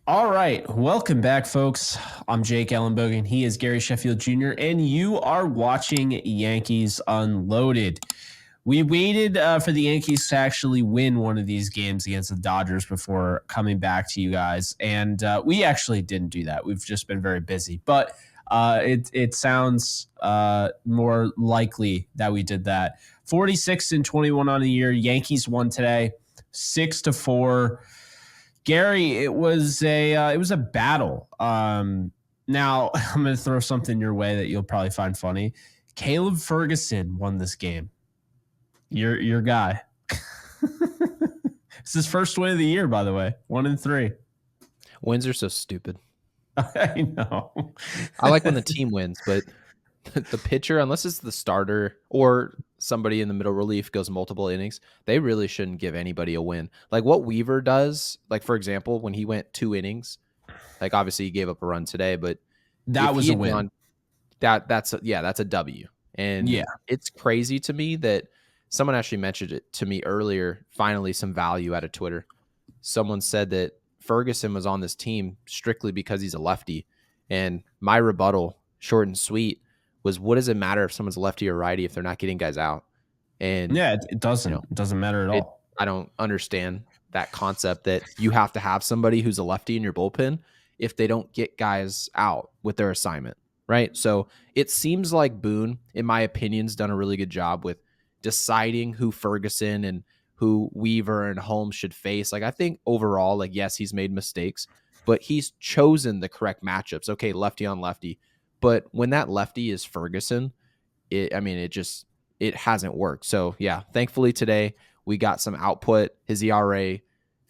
All right. Welcome back, folks. I'm Jake Ellenbogen. He is Gary Sheffield Jr., and you are watching Yankees Unloaded. We waited for the Yankees to actually win one of these games against the Dodgers before coming back to you guys, and we actually didn't do that. We've just been very busy, but it sounds more likely that we did that. 46-21 on the year. Yankees won today, 6-4. Gary, it was a battle. Now I'm going to throw something your way that you'll probably find funny. Caleb Ferguson won this game. Your guy. It's his first win of the year, by the way. 1-3. Wins are so stupid. I know. I like when the team wins, but the pitcher, unless it's the starter or somebody in the middle relief goes multiple innings, they really shouldn't give anybody a win. Like what Weaver does, like for example, when he went 2 innings, like obviously he gave up a run today, but That was a win. That's a W. And Yeah. it's crazy to me that someone actually mentioned it to me earlier. Finally, some value out of Twitter. Someone said that Ferguson was on this team strictly because he's a lefty. And my rebuttal, short and sweet, was what does it matter if someone's lefty or righty if they're not getting guys out? And Yeah, it doesn't. It doesn't matter at all. I don't understand that concept that you have to have somebody who's a lefty in your bullpen if they don't get guys out with their assignment, right? So it seems like Boone, in my opinion, has done a really good job with deciding who Ferguson and who Weaver and Holmes should face. Like I think overall, like yes, he's made mistakes, but he's chosen the correct matchups. Okay, lefty on lefty. But when that lefty is Ferguson, it hasn't worked. So yeah, thankfully today we got some output. His ERA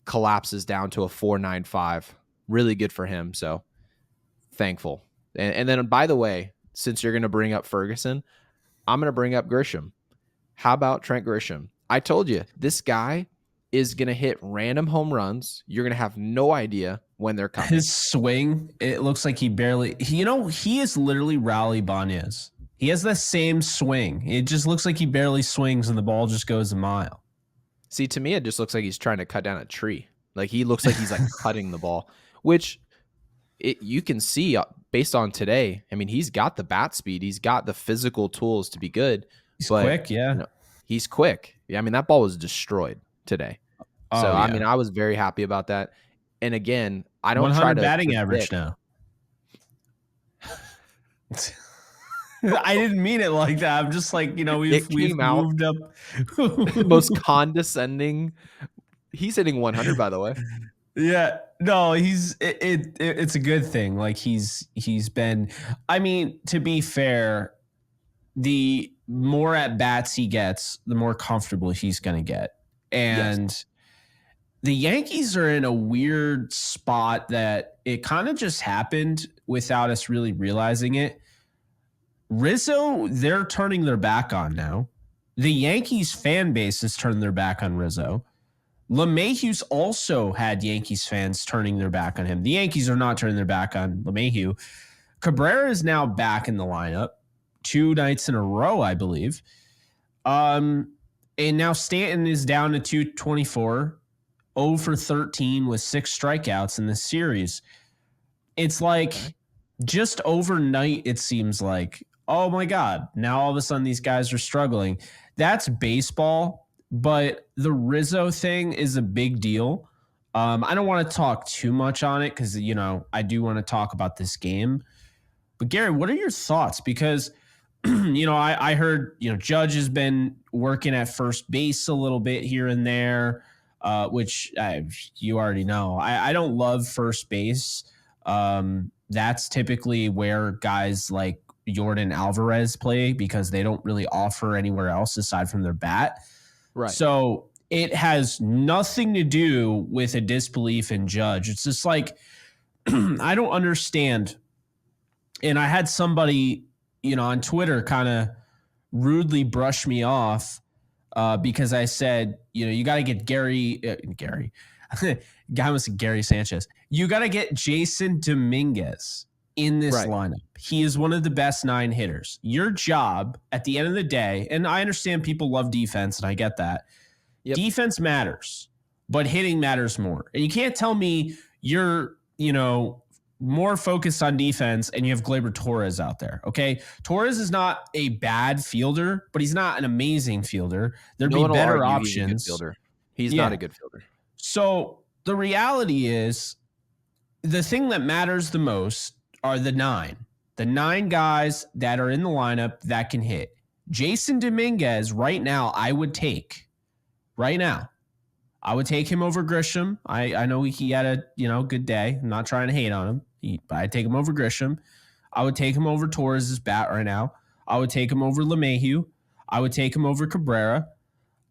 collapses down to a 4.95. Really good for him. So thankful. And then by the way, since you're going to bring up Ferguson, I'm going to bring up Grisham. How about Trent Grisham? I told you this guy is going to hit random home runs. You're going to have no idea when they're coming. His swing, it looks like he is literally Raul Ibanez. He has the same swing. It just looks like he barely swings and the ball just goes a mile. See, to me, it just looks like he's trying to cut down a tree. Like he looks like he's like cutting the ball, which you can see based on today. I mean, he's got the bat speed. He's got the physical tools to be good. He's quick, yeah. He's quick. Yeah, I mean, that ball was destroyed today. Oh, so, yeah. I mean, I was very happy about that. And again, I don't try to batting predict. Average now. I didn't mean it like that. I'm just like, we've moved up. Most condescending. He's hitting 100, by the way. Yeah, no, it's a good thing. Like he's been, I mean, to be fair, the more at bats he gets, the more comfortable he's going to get. And yes. The Yankees are in a weird spot that it kind of just happened without us really realizing it. Rizzo, they're turning their back on now. The Yankees fan base has turned their back on Rizzo. LeMahieu's also had Yankees fans turning their back on him. The Yankees are not turning their back on LeMahieu. Cabrera is now back in the lineup 2 nights in a row, I believe. And now Stanton is down to 224, 0 for 13 with 6 strikeouts in this series. It's like just overnight, it seems like, oh my God, now all of a sudden these guys are struggling. That's baseball. But the Rizzo thing is a big deal. I don't want to talk too much on it because, I do want to talk about this game. But, Gary, what are your thoughts? Because, I heard, Judge has been working at first base a little bit here and there, which you already know. I don't love first base. That's typically where guys like Yordan Alvarez play because they don't really offer anywhere else aside from their bat. Right. So it has nothing to do with a disbelief in Judge. It's just like, I don't understand. And I had somebody, on Twitter kind of rudely brush me off because I said, you got to get Gary, guy was Gary Sanchez. You got to get Jasson Dominguez in this lineup. He is one of the best 9 hitters. Your job at the end of the day, and I understand people love defense, and I get that. Yep. Defense matters, but hitting matters more. And you can't tell me you're more focused on defense, and you have Gleyber Torres out there. Okay. Torres is not a bad fielder, but he's not an amazing fielder. There'd No be one will better argue he's a good options. fielder. He's not Yeah. a good fielder. So the reality is the thing that matters the most are the nine guys that are in the lineup that can hit. Jasson Dominguez right now, I would take him over Grisham. I know he had a good day. I'm not trying to hate on him, but I'd take him over Grisham. I would take him over Torres' bat right now. I would take him over LeMahieu. I would take him over Cabrera.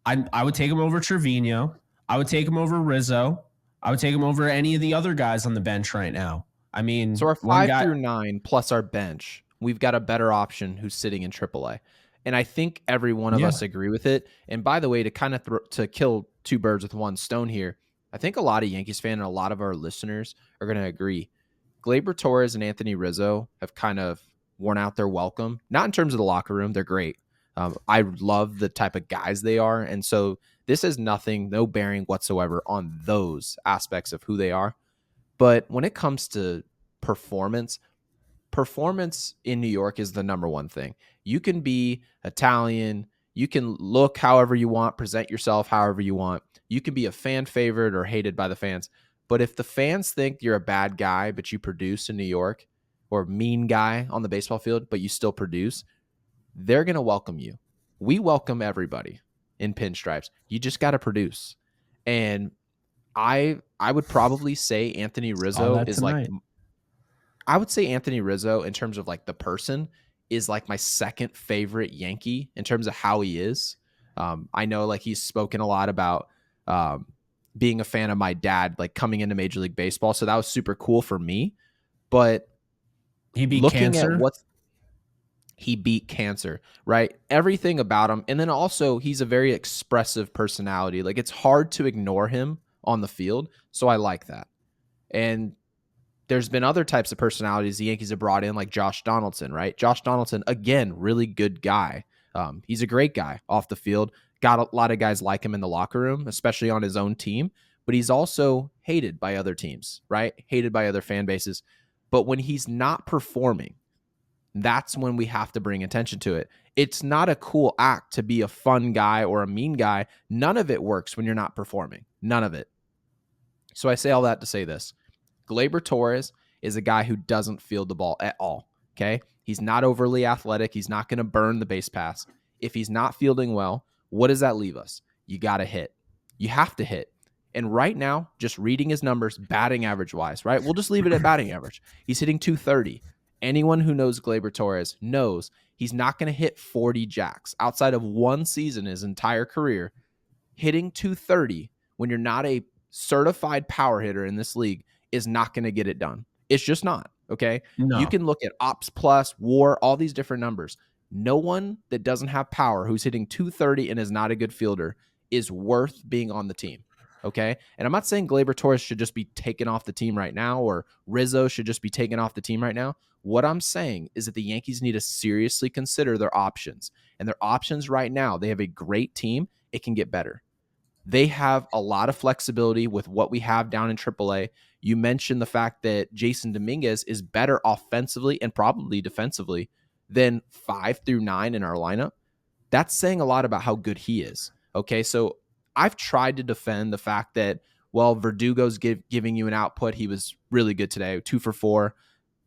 I would take him over Trevino. I would take him over Rizzo. I would take him over any of the other guys on the bench right now. I mean, So our one 5 guy. through 9 plus our bench, we've got a better option who's sitting in AAA. And I think every one of us agree with it. And by the way, to kind of to kill two birds with one stone here, I think a lot of Yankees fans and a lot of our listeners are going to agree. Gleyber Torres and Anthony Rizzo have kind of worn out their welcome. Not in terms of the locker room. They're great. I love the type of guys they are. And so this has no bearing whatsoever on those aspects of who they are. But when it comes to performance in New York is the number one thing. You can be Italian. You can look however you want, present yourself however you want. You can be a fan favorite or hated by the fans. But if the fans think you're a bad guy, but you produce in New York, or mean guy on the baseball field, but you still produce, they're going to welcome you. We welcome everybody in pinstripes. You just got to produce. And I would probably say Anthony Rizzo is tonight. I would say Anthony Rizzo in terms of like the person is like my second favorite Yankee in terms of how he is. I know like he's spoken a lot about being a fan of my dad, like coming into Major League Baseball. So that was super cool for me. But he beat looking cancer. at what he beat cancer, right? Everything about him. And then also he's a very expressive personality. Like it's hard to ignore him on the field. So I like that. And there's been other types of personalities the Yankees have brought in, like Josh Donaldson, right? Josh Donaldson, again, really good guy. He's a great guy off the field. Got a lot of guys like him in the locker room, especially on his own team. But he's also hated by other teams, right? Hated by other fan bases. But when he's not performing, that's when we have to bring attention to it. It's not a cool act to be a fun guy or a mean guy. None of it works when you're not performing. None of it. So I say all that to say this. Gleyber Torres is a guy who doesn't field the ball at all, okay? He's not overly athletic. He's not going to burn the base pass. If he's not fielding well, what does that leave us? You got to hit. You have to hit. And right now, just reading his numbers, batting average-wise, right? We'll just leave it at batting average. He's hitting 230. Anyone who knows Gleyber Torres knows he's not going to hit 40 jacks. Outside of one season, his entire career, hitting 230 when you're not a certified power hitter in this league is not going to get it done. It's just not, okay? No. You can look at Ops Plus, WAR, all these different numbers. No one that doesn't have power who's hitting 230 and is not a good fielder is worth being on the team, okay? And I'm not saying Gleyber Torres should just be taken off the team right now or Rizzo should just be taken off the team right now. What I'm saying is that the Yankees need to seriously consider their options. And their options right now, they have a great team. It can get better. They have a lot of flexibility with what we have down in AAA. You mentioned the fact that Jasson Dominguez is better offensively and probably defensively than 5 through 9 in our lineup. That's saying a lot about how good he is. Okay, so I've tried to defend the fact that, well, Verdugo's giving you an output. He was really good today, 2 for 4.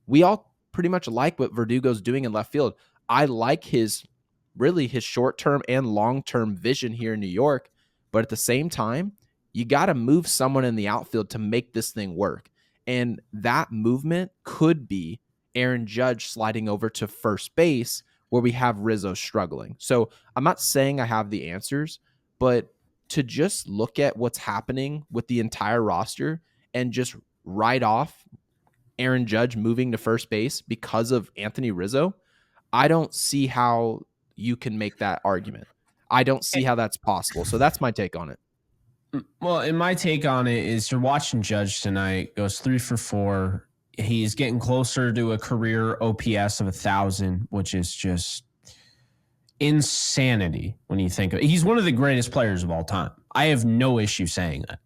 We all pretty much like what Verdugo's doing in left field. I like his short-term and long-term vision here in New York. But at the same time, you got to move someone in the outfield to make this thing work. And that movement could be Aaron Judge sliding over to first base where we have Rizzo struggling. So I'm not saying I have the answers, but to just look at what's happening with the entire roster and just write off Aaron Judge moving to first base because of Anthony Rizzo, I don't see how you can make that argument. I don't see how that's possible. So that's my take on it. Well, and my take on it is you're watching Judge tonight, goes 3 for 4. He's getting closer to a career OPS of 1,000, which is just insanity when you think of it. He's one of the greatest players of all time. I have no issue saying that.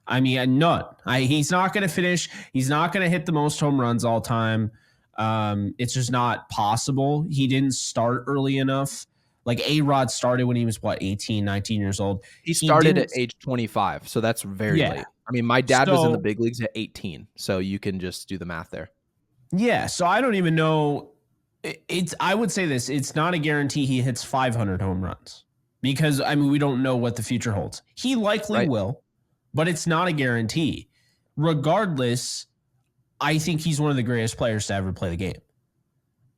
I mean, none. He's not going to finish. He's not going to hit the most home runs all time. It's just not possible. He didn't start early enough. Like A-Rod started when he was, what, 18, 19 years old. He He started at didn't. age 25, so that's very Yeah. late. I mean, my dad was in the So, big leagues at 18, so you can just do the math there. yeah. So I don't even know. I would say this. It's not a guarantee he hits 500 home runs because, I mean, we don't know what the future holds. He likely Right. will, but it's not a guarantee. Regardless, I think he's one of the greatest players to ever play the game.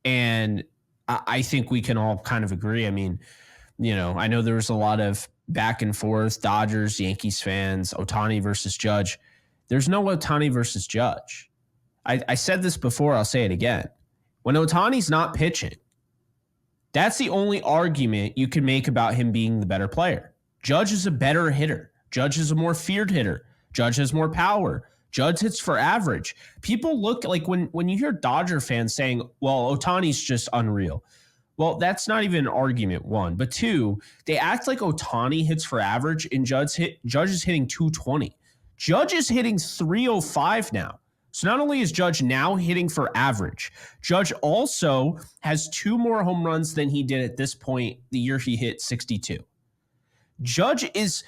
And I think we can all kind of agree. I mean, I know there was a lot of back and forth, Dodgers, Yankees fans, Ohtani versus Judge. There's no Ohtani versus Judge. I said this before, I'll say it again. When Ohtani's not pitching, that's the only argument you can make about him being the better player. Judge is a better hitter. Judge is a more feared hitter. Judge has more power. Judge hits for average. People look like when you hear Dodger fans saying, well, Ohtani's just unreal. Well, that's not even an argument, one. But two, they act like Ohtani hits for average and Judge is hitting 220. Judge is hitting 305 now. So not only is Judge now hitting for average, Judge also has 2 more home runs than he did at this point the year he hit 62. Judge is,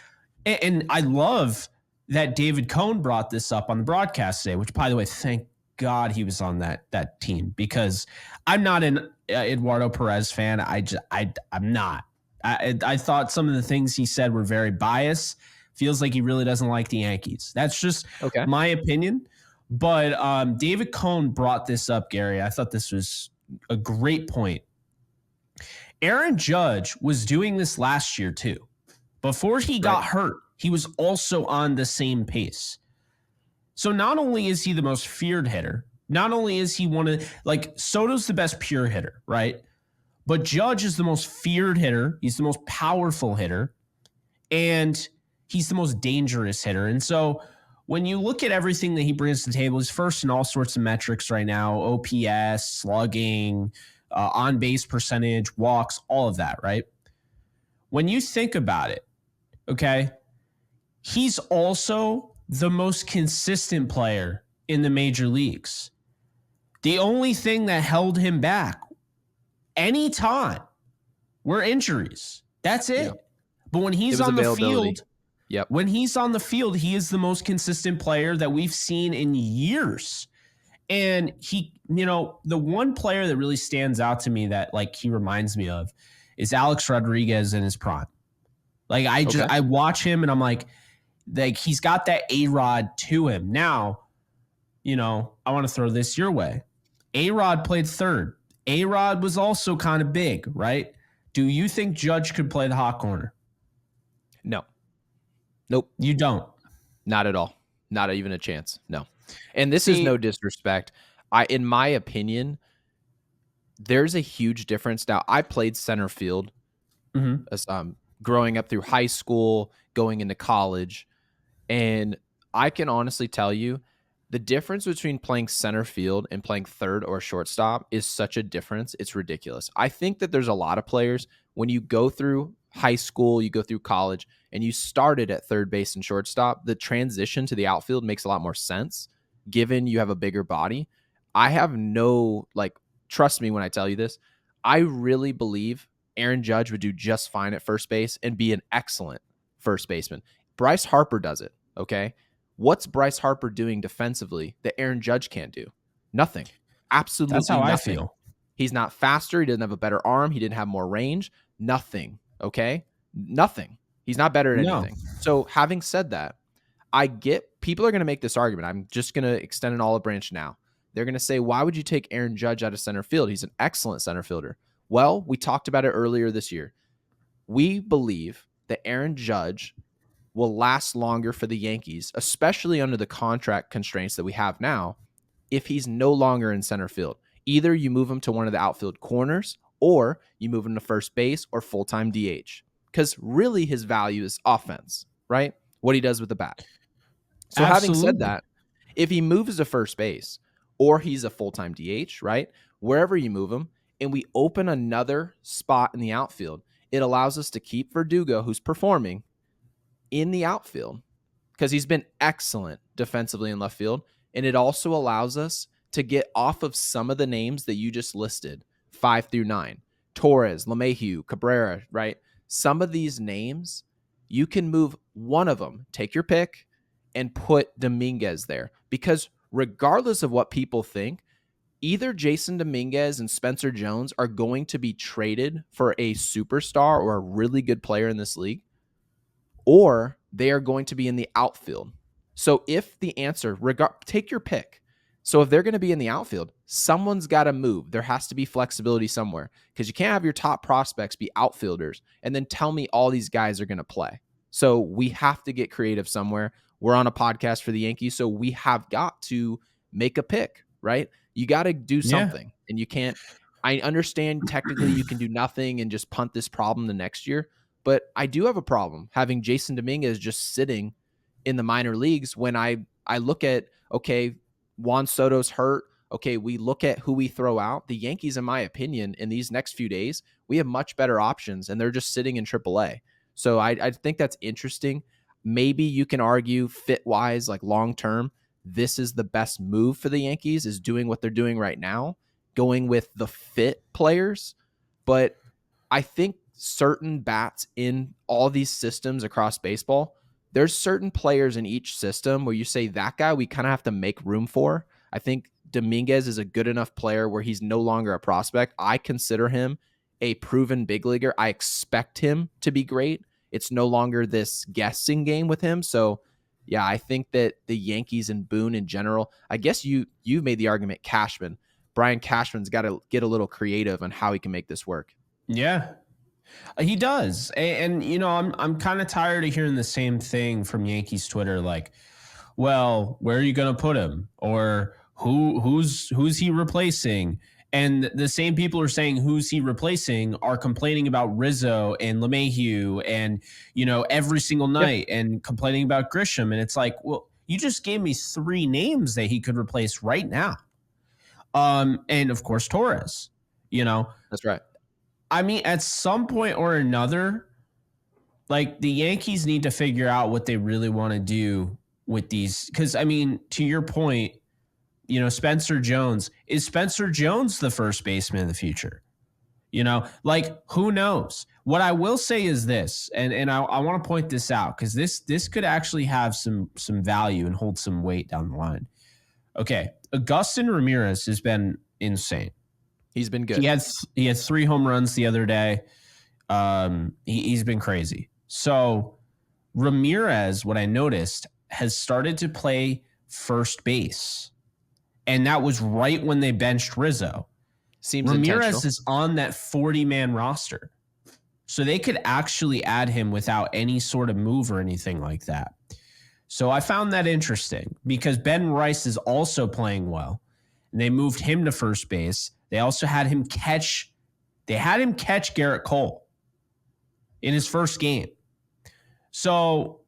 and I love that David Cohn brought this up on the broadcast today, which, by the way, thank God he was on that team, because I'm not an Eduardo Perez fan. I'm not. I thought some of the things he said were very biased. Feels like he really doesn't like the Yankees. That's just my opinion. But David Cohn brought this up, Gary. I thought this was a great point. Aaron Judge was doing this last year too. Before he got hurt, he was also on the same pace. So not only is he the most feared hitter, not only is he one of, like, Soto's the best pure hitter, right? But Judge is the most feared hitter. He's the most powerful hitter. And he's the most dangerous hitter. And so when you look at everything that he brings to the table, he's first in all sorts of metrics right now: OPS, slugging, on base percentage, walks, all of that, right? When you think about it, okay, he's also the most consistent player in the major leagues. The only thing that held him back anytime were injuries. That's it. Yep. But when he's on the field, when he's on the field, he is the most consistent player that we've seen in years. And he, the one player that really stands out to me that, like, he reminds me of is Alex Rodriguez in his prime. Like, I watch him and I'm like, he's got that A-Rod to him. Now, I want to throw this your way. A-Rod played third. A-Rod was also kind of big, right? Do you think Judge could play the hot corner? No. Nope. You don't? Not at all. Not even a chance. No. And this is no disrespect. In my opinion, there's a huge difference. Now, I played center field as, growing up through high school, going into college. And I can honestly tell you the difference between playing center field and playing third or shortstop is such a difference. It's ridiculous. I think that there's a lot of players, when you go through high school, you go through college, and you started at third base and shortstop, the transition to the outfield makes a lot more sense given you have a bigger body. I have trust me when I tell you this, I really believe Aaron Judge would do just fine at first base and be an excellent first baseman. Bryce Harper does it, okay? What's Bryce Harper doing defensively that Aaron Judge can't do? Nothing. Absolutely nothing. That's how I feel. He's not faster. He doesn't have a better arm. He didn't have more range. Nothing, okay? Nothing. He's not better at anything. So having said that, I get people are going to make this argument. I'm just going to extend an olive branch now. They're going to say, why would you take Aaron Judge out of center field? He's an excellent center fielder. Well, we talked about it earlier this year. We believe that Aaron Judge will last longer for the Yankees, especially under the contract constraints that we have now, if he's no longer in center field. Either you move him to one of the outfield corners or you move him to first base or full-time DH. Because really his value is offense, right? What he does with the bat. So having said that, if he moves to first base or he's a full-time DH, right? Wherever you move him, and we open another spot in the outfield, it allows us to keep Verdugo, who's performing, in the outfield, because he's been excellent defensively in left field. And it also allows us to get off of some of the names that you just listed, 5 through 9. Torres, LeMahieu, Cabrera, right? Some of these names, you can move one of them, take your pick, and put Dominguez there. Because regardless of what people think, either Jasson Dominguez and Spencer Jones are going to be traded for a superstar or a really good player in this league, or they are going to be in the outfield. So if the answer, take your pick. So if they're going to be in the outfield, someone's got to move. There has to be flexibility somewhere, because you can't have your top prospects be outfielders and then tell me all these guys are going to play. So we have to get creative somewhere. We're on a podcast for the Yankees, so we have got to make a pick, right? You got to do something, and you can't. I understand technically you can do nothing and just punt this problem the next year, but I do have a problem having Jasson Dominguez just sitting in the minor leagues when I look at, okay, Juan Soto's hurt. Okay, we look at who we throw out. The Yankees, in my opinion, in these next few days, we have much better options, and they're just sitting in AAA. So I think that's interesting. Maybe you can argue fit-wise, like long-term, this is the best move for the Yankees, is doing what they're doing right now, going with the fit players. But I think certain bats in all these systems across baseball, there's certain players in each system where you say that guy we kind of have to make room for. I think Dominguez is a good enough player where he's no longer a prospect. I consider him a proven big leaguer. I expect him to be great. It's no longer this guessing game with him. So yeah, I think that the Yankees and Boone in general, I guess you made the argument Cashman. Brian Cashman's got to get a little creative on how he can make this work. Yeah, he does. And you know, I'm kind of tired of hearing the same thing from Yankees Twitter, like, well, where are you going to put him? Or who's he replacing? And the same people are saying who's he replacing are complaining about Rizzo and LeMahieu and, you know, every single night, and complaining about Grisham. And it's like, well, you just gave me 3 names that he could replace right now. And of course, Torres, you know. That's right. I mean, at some point or another, like, the Yankees need to figure out what they really want to do with these. Because, I mean, to your point, you know, Spencer Jones, is Spencer Jones the first baseman of the future? You know, like, who knows? What I will say is this, and I want to point this out, because this could actually have some value and hold some weight down the line. Okay, Augustin Ramirez has been insane. He's been good. He had 3 home runs the other day. He's been crazy. So Ramirez, what I noticed, has started to play first base. And that was right when they benched Rizzo. Seems Ramirez is on that 40-man roster. So they could actually add him without any sort of move or anything like that. So I found that interesting, because Ben Rice is also playing well. And they moved him to first base. They also had him catch Garrett Cole in his first game. So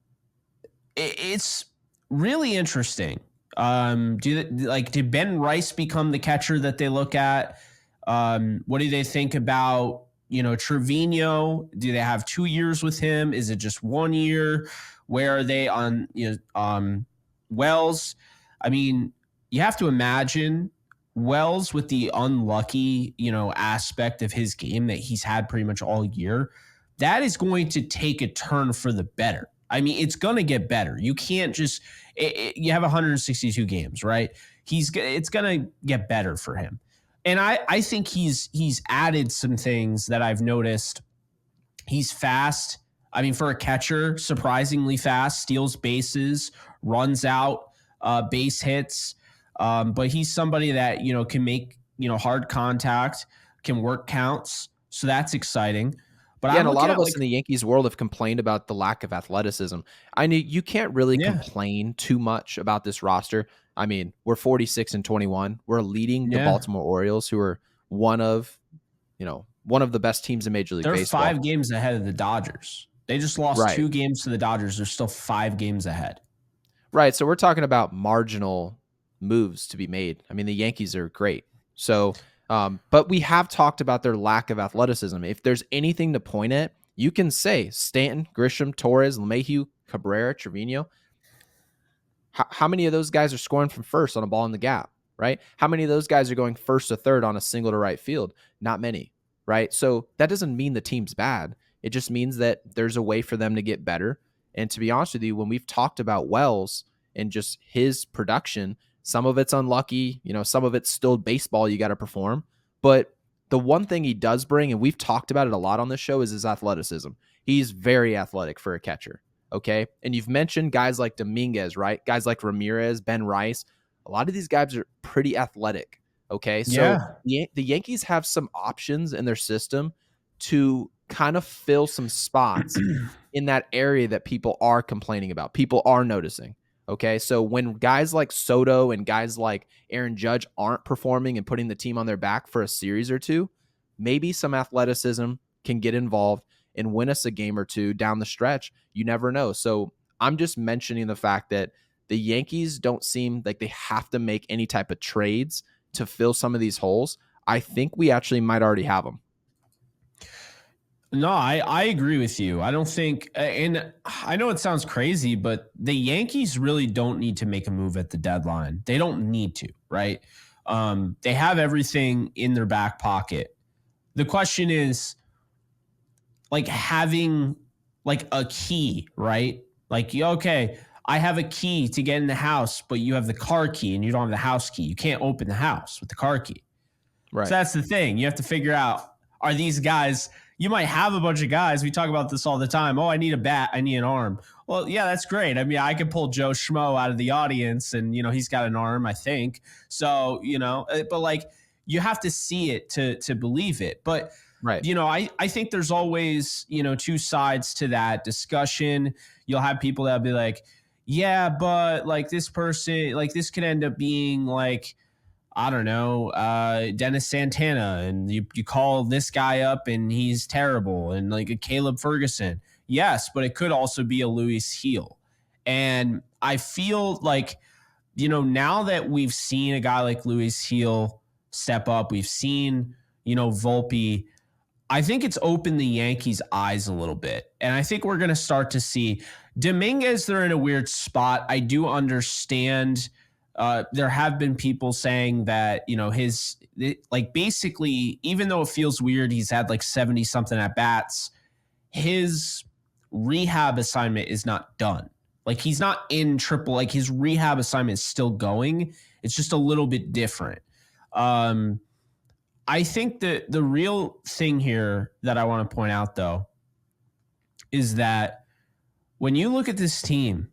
it's really interesting. Did Ben Rice become the catcher that they look at? What do they think about, you know, Trevino? Do they have 2 years with him? Is it just 1 year? Where are they on, you know, Wells? I mean, you have to imagine Wells, with the unlucky, you know, aspect of his game that he's had pretty much all year, that is going to take a turn for the better. I mean, it's going to get better. You can't just you have 162 games, right? It's going to get better for him. And I think he's added some things that I've noticed. He's fast. I mean, for a catcher, surprisingly fast, steals bases, runs out, base hits. But he's somebody that, you know, can make, you know, hard contact, can work counts. So that's exciting. But yeah, and a lot of us in the Yankees world have complained about the lack of athleticism. I mean, you can't really complain too much about this roster. I mean, we're 46-21. We're leading the Baltimore Orioles, who are one of the best teams in Major League Baseball. They're 5 games ahead of the Dodgers. They just lost 2 games to the Dodgers. They're still 5 games ahead. Right. So we're talking about marginal moves to be made. I mean, the Yankees are great. So, but we have talked about their lack of athleticism. If there's anything to point at, you can say Stanton, Grisham, Torres, LeMahieu, Cabrera, Trevino. How many of those guys are scoring from first on a ball in the gap, right? How many of those guys are going first to third on a single to right field? Not many, right? So that doesn't mean the team's bad. It just means that there's a way for them to get better. And to be honest with you, when we've talked about Wells and just his production, some of it's unlucky, some of it's still baseball you got to perform. But the one thing he does bring, and we've talked about it a lot on this show, is his athleticism. He's very athletic for a catcher. Okay. And you've mentioned guys like Dominguez, right? Guys like Ramirez, Ben Rice. A lot of these guys are pretty athletic. Okay. So Yeah. the Yankees have some options in their system to kind of fill some spots in that area that people are complaining about, people are noticing. Okay. So when guys like Soto and guys like Aaron Judge aren't performing and putting the team on their back for a series or two, maybe some athleticism can get involved and win us a game or two down the stretch. You never know. So I'm just mentioning the fact that the Yankees don't seem like they have to make any type of trades to fill some of these holes. I think we actually might already have them. No, I agree with you. I don't think, and I know it sounds crazy, but the Yankees really don't need to make a move at the deadline. They don't need to, right? They have everything in their back pocket. The question is, like, having like a key, right? Like, okay, I have a key to get in the house, but you have the car key and you don't have the house key. You can't open the house with the car key. Right. So that's the thing. You have to figure out, are these guys, you might have a bunch of guys. We talk about this all the time. Oh, I need a bat. I need an arm. Well, yeah, that's great. I mean, I could pull Joe Schmo out of the audience and, he's got an arm, I think. So, but like, you have to see it to believe it. But, Right. I think there's always, two sides to that discussion. You'll have people that'll be like, yeah, but like this person, like this could end up being like, I don't know, Dennis Santana, and you call this guy up and he's terrible, and like a Caleb Ferguson. Yes, but it could also be a Luis Heel. And I feel like, now that we've seen a guy like Luis Heel step up, we've seen, Volpe, I think it's opened the Yankees' eyes a little bit. And I think we're going to start to see Dominguez, they're in a weird spot. I do understand. There have been people saying that, basically, even though it feels weird, he's had like 70 something at bats, his rehab assignment is not done. Like, he's not in triple, like his rehab assignment is still going. It's just a little bit different. I think that the real thing here that I want to point out, though, is that when you look at this team,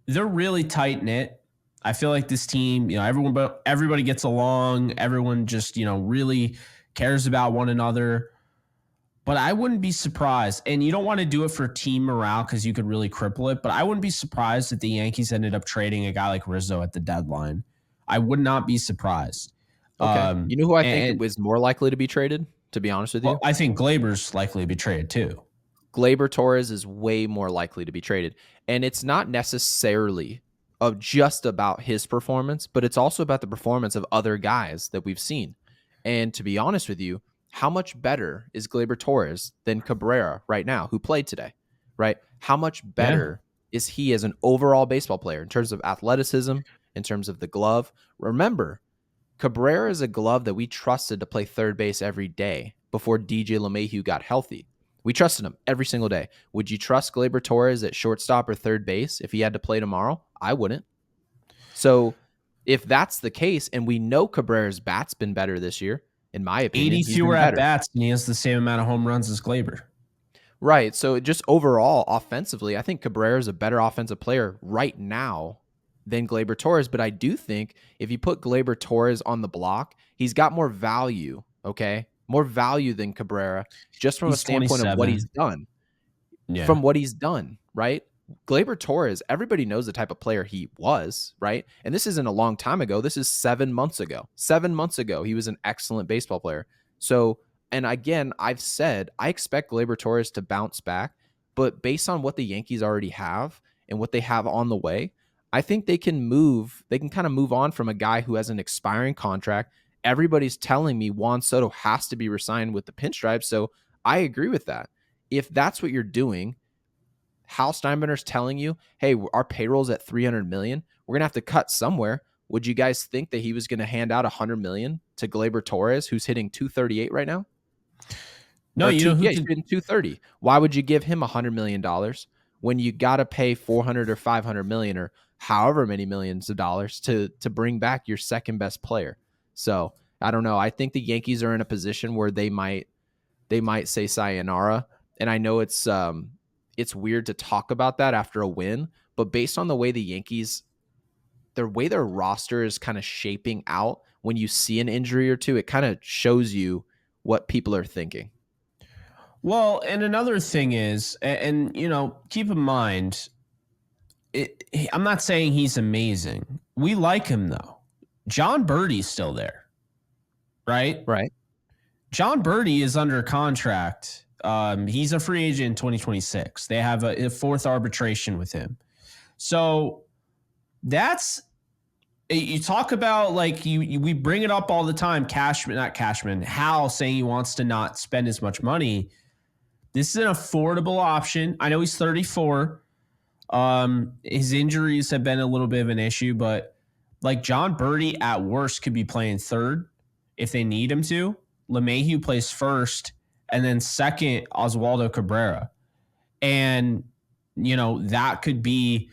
they're really tight knit. I feel like this team, everybody gets along. Everyone just, really cares about one another. But I wouldn't be surprised, and you don't want to do it for team morale because you could really cripple it, but I wouldn't be surprised if the Yankees ended up trading a guy like Rizzo at the deadline. I would not be surprised. Okay. You know who I think was more likely to be traded, to be honest with you? Well, I think Gleyber's likely to be traded too. Gleyber Torres is way more likely to be traded. And it's not necessarily of just about his performance, but it's also about the performance of other guys that we've seen. And to be honest with you, how much better is Gleyber Torres than Cabrera right now, who played today, right? How much better is he as an overall baseball player in terms of athleticism, in terms of the glove? Remember, Cabrera is a glove that we trusted to play third base every day before DJ LeMahieu got healthy. We trusted him every single day. Would you trust Gleyber Torres at shortstop or third base if he had to play tomorrow? I wouldn't. So if that's the case, and we know Cabrera's bat's been better this year, in my opinion, 80 fewer at bats, and he has the same amount of home runs as Gleyber. Right. So just overall, offensively, I think Cabrera is a better offensive player right now than Gleyber Torres. But I do think if you put Gleyber Torres on the block, he's got more value. Okay. More value than Cabrera, just from a standpoint of what he's done. Yeah. From what he's done, right? Gleyber Torres, everybody knows the type of player he was, right? And this isn't a long time ago. This is 7 months ago. 7 months ago, he was an excellent baseball player. So, and again, I've said I expect Gleyber Torres to bounce back, but based on what the Yankees already have and what they have on the way, I think they can kind of move on from a guy who has an expiring contract. Everybody's telling me Juan Soto has to be resigned with the Pinstripes, so I agree with that. If that's what you're doing, Hal Steinbrenner's telling you, hey, our payroll's at 300 million. We're going to have to cut somewhere. Would you guys think that he was going to hand out 100 million to Gleyber Torres, who's hitting 238 right now? No, Or you know who he's could. hitting 230. Why would you give him $100 million when you got to pay 400 or 500 million or however many millions of dollars to bring back your second best player? So I don't know. I think the Yankees are in a position where they might say sayonara. And I know it's weird to talk about that after a win, but based on the way the Yankees, their way their roster is kind of shaping out, when you see an injury or two, it kind of shows you what people are thinking. Well, and another thing is, and you know, keep in mind, I'm not saying he's amazing. We like him though. John Birdie's still there, right? Right. John Birdie is under contract. He's a free agent in 2026. They have a fourth arbitration with him. So that's, you talk about like we bring it up all the time. Hal saying he wants to not spend as much money. This is an affordable option. I know he's 34. His injuries have been a little bit of an issue, but like John Birdie at worst could be playing third if they need him to. LeMahieu plays first, and then second, Oswaldo Cabrera. And, you know, that could be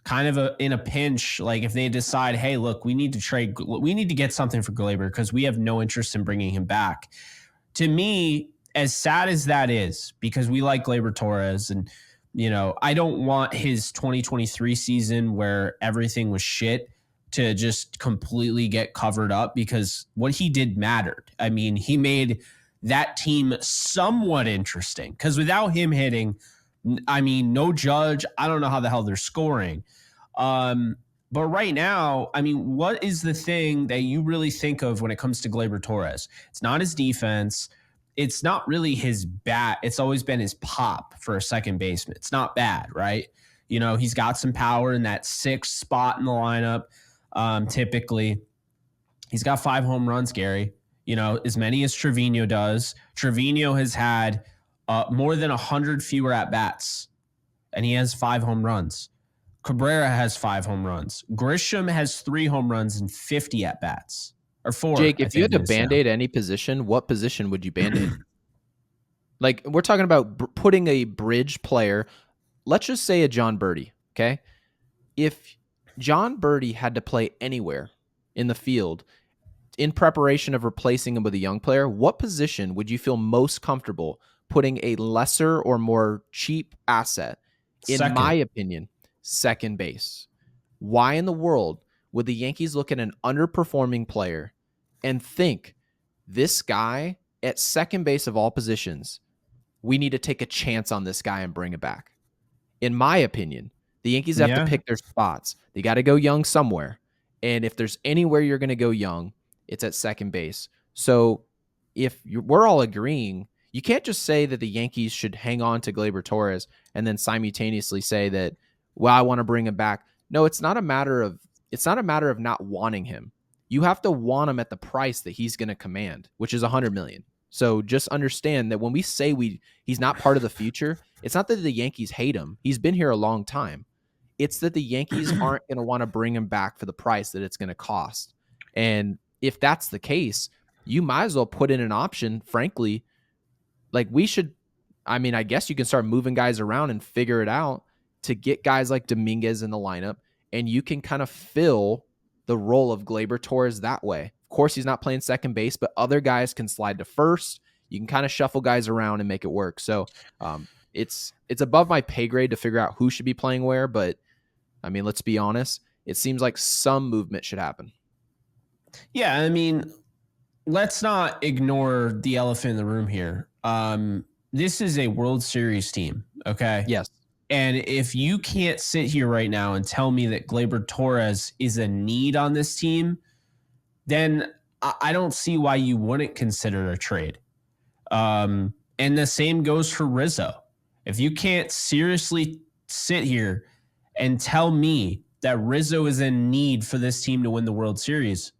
kind of in a pinch. Like if they decide, hey, look, we need to get something for Gleyber because we have no interest in bringing him back. To me, as sad as that is, because we like Gleyber Torres, and, you know, I don't want his 2023 season where everything was shit to just completely get covered up, because what he did mattered. I mean, he made that team somewhat interesting, because without him hitting, I mean, no Judge, I don't know how the hell they're scoring. But right now, I mean, what is the thing that you really think of when it comes to Gleyber Torres? It's not his defense. It's not really his bat. It's always been his pop for a second baseman. It's not bad, right? You know, he's got some power in that sixth spot in the lineup. Typically, he's got 5 home runs, Gary. You know, as many as Trevino does. Trevino has had more than 100 fewer at bats, and he has 5 home runs. Cabrera has 5 home runs. Grisham has 3 home runs and 50 at bats, or 4. Jake, if you had to band-aid any position, what position would you band-aid? Like, we're talking about putting a bridge player. Let's just say a John Birdie, okay? If John Birdie had to play anywhere in the field in preparation of replacing him with a young player, what position would you feel most comfortable putting a lesser or more cheap asset? In my opinion, second base. Why in the world would the Yankees look at an underperforming player and think, this guy at second base of all positions, we need to take a chance on this guy and bring it back? In my opinion, the Yankees have to pick their spots. They got to go young somewhere. And if there's anywhere you're going to go young, it's at second base. So if we're all agreeing, you can't just say that the Yankees should hang on to Gleyber Torres and then simultaneously say that, well, I want to bring him back. No, it's not a matter of not wanting him. You have to want him at the price that he's going to command, which is $100 million. So just understand that when we say he's not part of the future, it's not that the Yankees hate him. He's been here a long time. It's that the Yankees aren't going to want to bring him back for the price that it's going to cost. And if that's the case, you might as well put in an option, frankly. Like I guess you can start moving guys around and figure it out to get guys like Dominguez in the lineup, and you can kind of fill the role of Gleyber Torres that way. Of course, he's not playing second base, but other guys can slide to first. You can kind of shuffle guys around and make it work. So it's above my pay grade to figure out who should be playing where, but I mean, let's be honest. It seems like some movement should happen. Yeah, I mean, let's not ignore the elephant in the room here. This is a World Series team, okay? Yes. And if you can't sit here right now and tell me that Gleyber Torres is a need on this team, then I don't see why you wouldn't consider a trade. And the same goes for Rizzo. If you can't seriously sit here and tell me that Rizzo is in need for this team to win the World Series,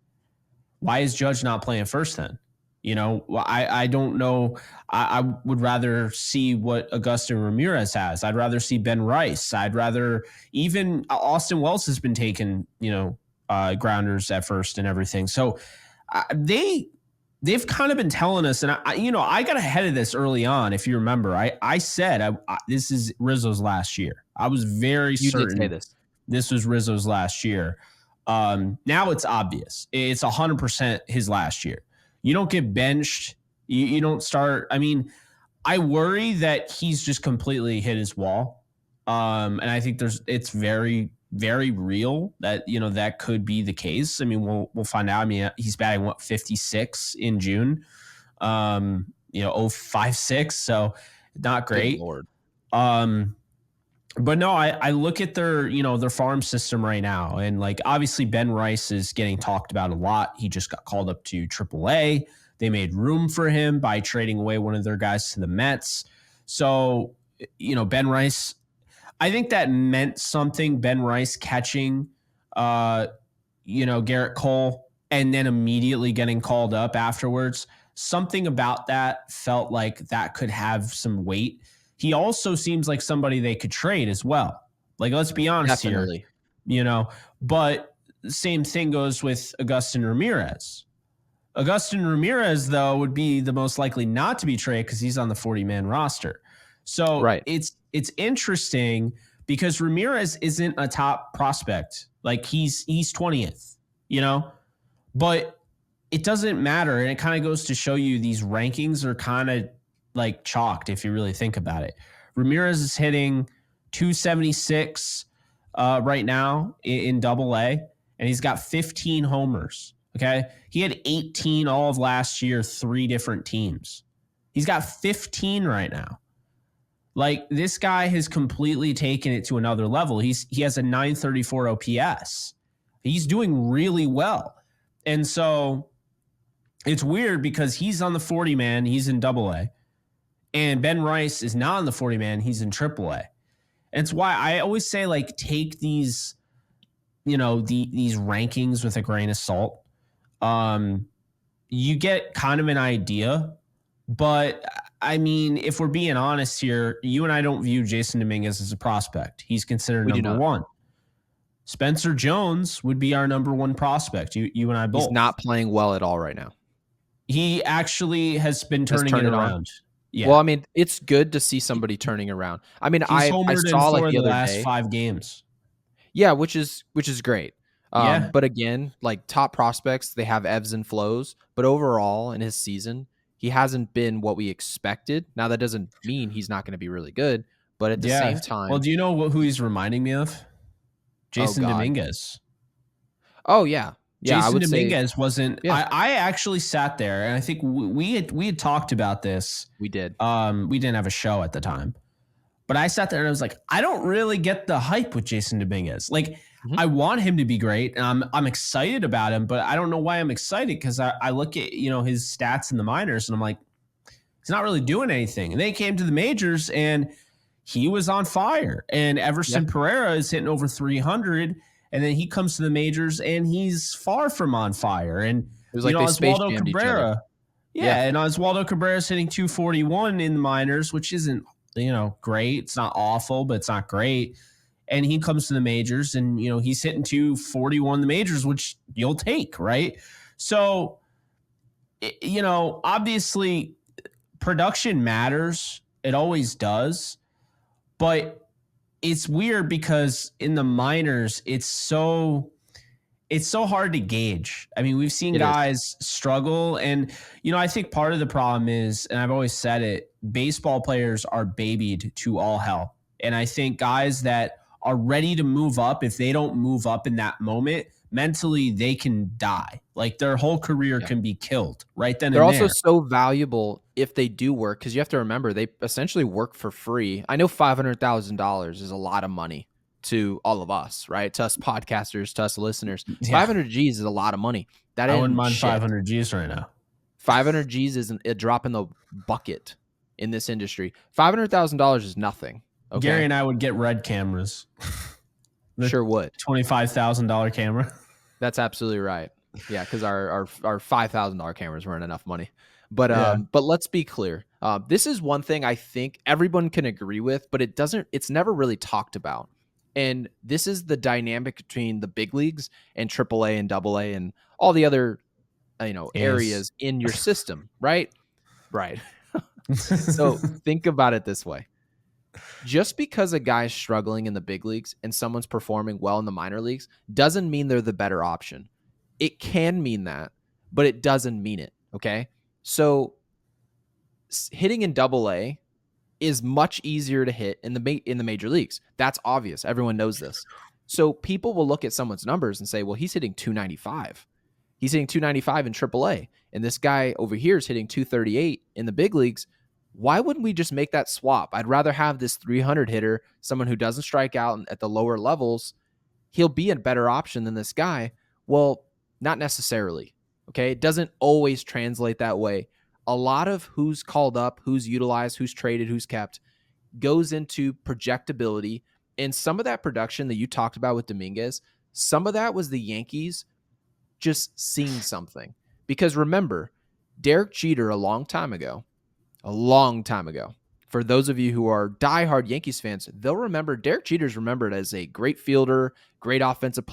why is Judge not playing first then? I don't know. I would rather see what Augustin Ramirez has. I'd rather see Ben Rice. I'd rather even Austin Wells has been taking, grounders at first and everything. So they've kind of been telling us, and I got ahead of this early on. If you remember, I said this is Rizzo's last year. I was very You did say certain this was Rizzo's last year. Now it's obvious. It's 100% his last year. You don't get benched. You don't start. I mean, I worry that he's just completely hit his wall. And I think it's very, very real that, that could be the case. I mean, we'll find out. I mean, he's batting 56 in June. 0.56. So not great. Good Lord. But no, I look at their farm system right now, and like obviously Ben Rice is getting talked about a lot. He just got called up to AAA. They made room for him by trading away one of their guys to the Mets. So, Ben Rice, I think that meant something. Ben Rice catching, Garrett Cole and then immediately getting called up afterwards. Something about that felt like that could have some weight. He also seems like somebody they could trade as well. Like, let's be honest Definitely. here, but the same thing goes with Augustin Ramirez. Augustin Ramirez, though, would be the most likely not to be traded because he's on the 40-man roster. So right. It's interesting because Ramirez isn't a top prospect. Like he's 20th, but it doesn't matter. And it kind of goes to show you these rankings are kind of like chalked if you really think about it. Ramirez is hitting 276 right now in AA, and he's got 15 homers. Okay. He had 18 all of last year, 3 different teams. He's got 15 right now. Like, this guy has completely taken it to another level. He has a 934 OPS. He's doing really well. And so it's weird because he's on the 40 man, he's in AA. And Ben Rice is not on the 40 man, he's in AAA. And it's why I always say, like, take these, these rankings with a grain of salt. You get kind of an idea, but I mean, if we're being honest here, you and I don't view Jasson Dominguez as a prospect. He's considered number 1. Spencer Jones would be our number 1 prospect. You and I both. He's not playing well at all right now. He actually has been turning it around. Yeah. Well, I mean, it's good to see somebody turning around. I mean, I saw like the other last day, 5 games. Yeah, which is great. But again, like top prospects, they have ebbs and flows. But overall, in his season, he hasn't been what we expected. Now, that doesn't mean he's not going to be really good. But at the same time, well, do you know who he's reminding me of? Jasson Dominguez. Oh yeah. Yeah, Jasson Dominguez wasn't. Yeah. I actually sat there, and I think we had talked about this. We did. We didn't have a show at the time, but I sat there and I was like, I don't really get the hype with Jasson Dominguez. Like, I want him to be great, and I'm excited about him, but I don't know why I'm excited because I look at his stats in the minors, and I'm like, he's not really doing anything. And then he came to the majors, and he was on fire. And Everson Pereira is hitting over 300. And then he comes to the majors, and he's far from on fire. And it was like Oswaldo Cabrera, and Oswaldo Cabrera's hitting 241 in the minors, which isn't great. It's not awful, but it's not great. And he comes to the majors, and he's hitting 241 in the majors, which you'll take, right? So, obviously, production matters. It always does, but it's weird because in the minors, it's so hard to gauge. I mean, we've seen guys struggle, and I think part of the problem is, and I've always said it, baseball players are babied to all hell. And I think guys that are ready to move up, if they don't move up in that moment, mentally they can die. Like, their whole career can be killed right then and there. They're also so valuable if they do work, because you have to remember they essentially work for free. I know $500,000 is a lot of money to all of us, right? To us podcasters, to us listeners. 500 G's is a lot of money. That I wouldn't mind 500 G's right now. 500 G's is a drop in the bucket in this industry. $500,000 is nothing. Okay? Gary and I would get red cameras. Sure would. $25,000 camera. That's absolutely right. Yeah, because our $5,000 cameras weren't enough money. Yeah. But let's be clear. This is one thing I think everyone can agree with, but it's never really talked about. And this is the dynamic between the big leagues and AAA and AA and all the other Is areas in your system, right? Right. So think about it this way. Just because a guy's struggling in the big leagues and someone's performing well in the minor leagues doesn't mean they're the better option. It can mean that, but it doesn't mean it. Okay. So hitting in double A is much easier to hit in the major leagues. That's obvious. Everyone knows this. So people will look at someone's numbers and say, well, he's hitting 295. He's hitting 295 in AAA. And this guy over here is hitting 238 in the big leagues. Why wouldn't we just make that swap? I'd rather have this 300 hitter, someone who doesn't strike out at the lower levels. He'll be a better option than this guy. Well, not necessarily. Okay. It doesn't always translate that way. A lot of who's called up, who's utilized, who's traded, who's kept goes into projectability. And some of that production that you talked about with Dominguez, some of that was the Yankees just seeing something. Because remember, Derek Jeter a long time ago, for those of you who are diehard Yankees fans, they'll remember Derek Jeter's remembered as a great fielder, great offensive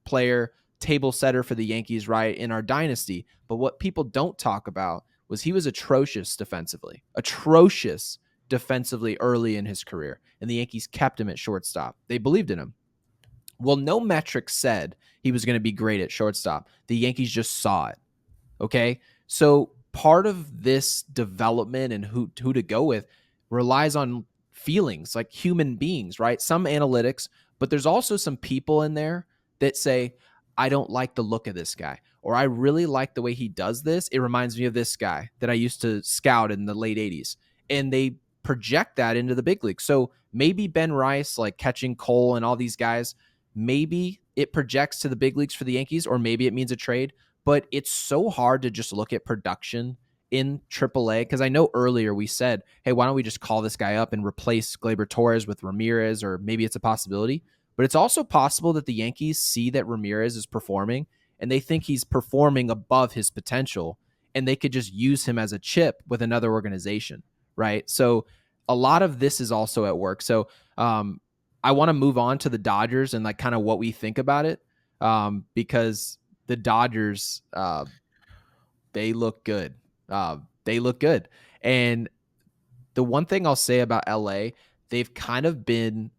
player, table setter for the Yankees, right, in our dynasty. But what people don't talk about was he was atrocious defensively early in his career, and the Yankees kept him at shortstop. They believed in him. Well, no metric said he was going to be great at shortstop. The Yankees just saw it. Okay. So part of this development and who to go with relies on feelings, like human beings, right? Some analytics, but there's also some people in there that say, I don't like the look of this guy, or I really like the way he does this. It reminds me of this guy that I used to scout in the late 80s. And they project that into the big league. So maybe Ben Rice, like catching Cole and all these guys, maybe it projects to the big leagues for the Yankees, or maybe it means a trade. But it's so hard to just look at production in AAA, because I know earlier we said, hey, why don't we just call this guy up and replace Gleyber Torres with Ramirez, or maybe it's a possibility. But it's also possible that the Yankees see that Ramirez is performing and they think he's performing above his potential, and they could just use him as a chip with another organization, right? So a lot of this is also at work. So I want to move on to the Dodgers and like kind of what we think about it, because the Dodgers, they look good. They look good. And the one thing I'll say about LA, they've kind of been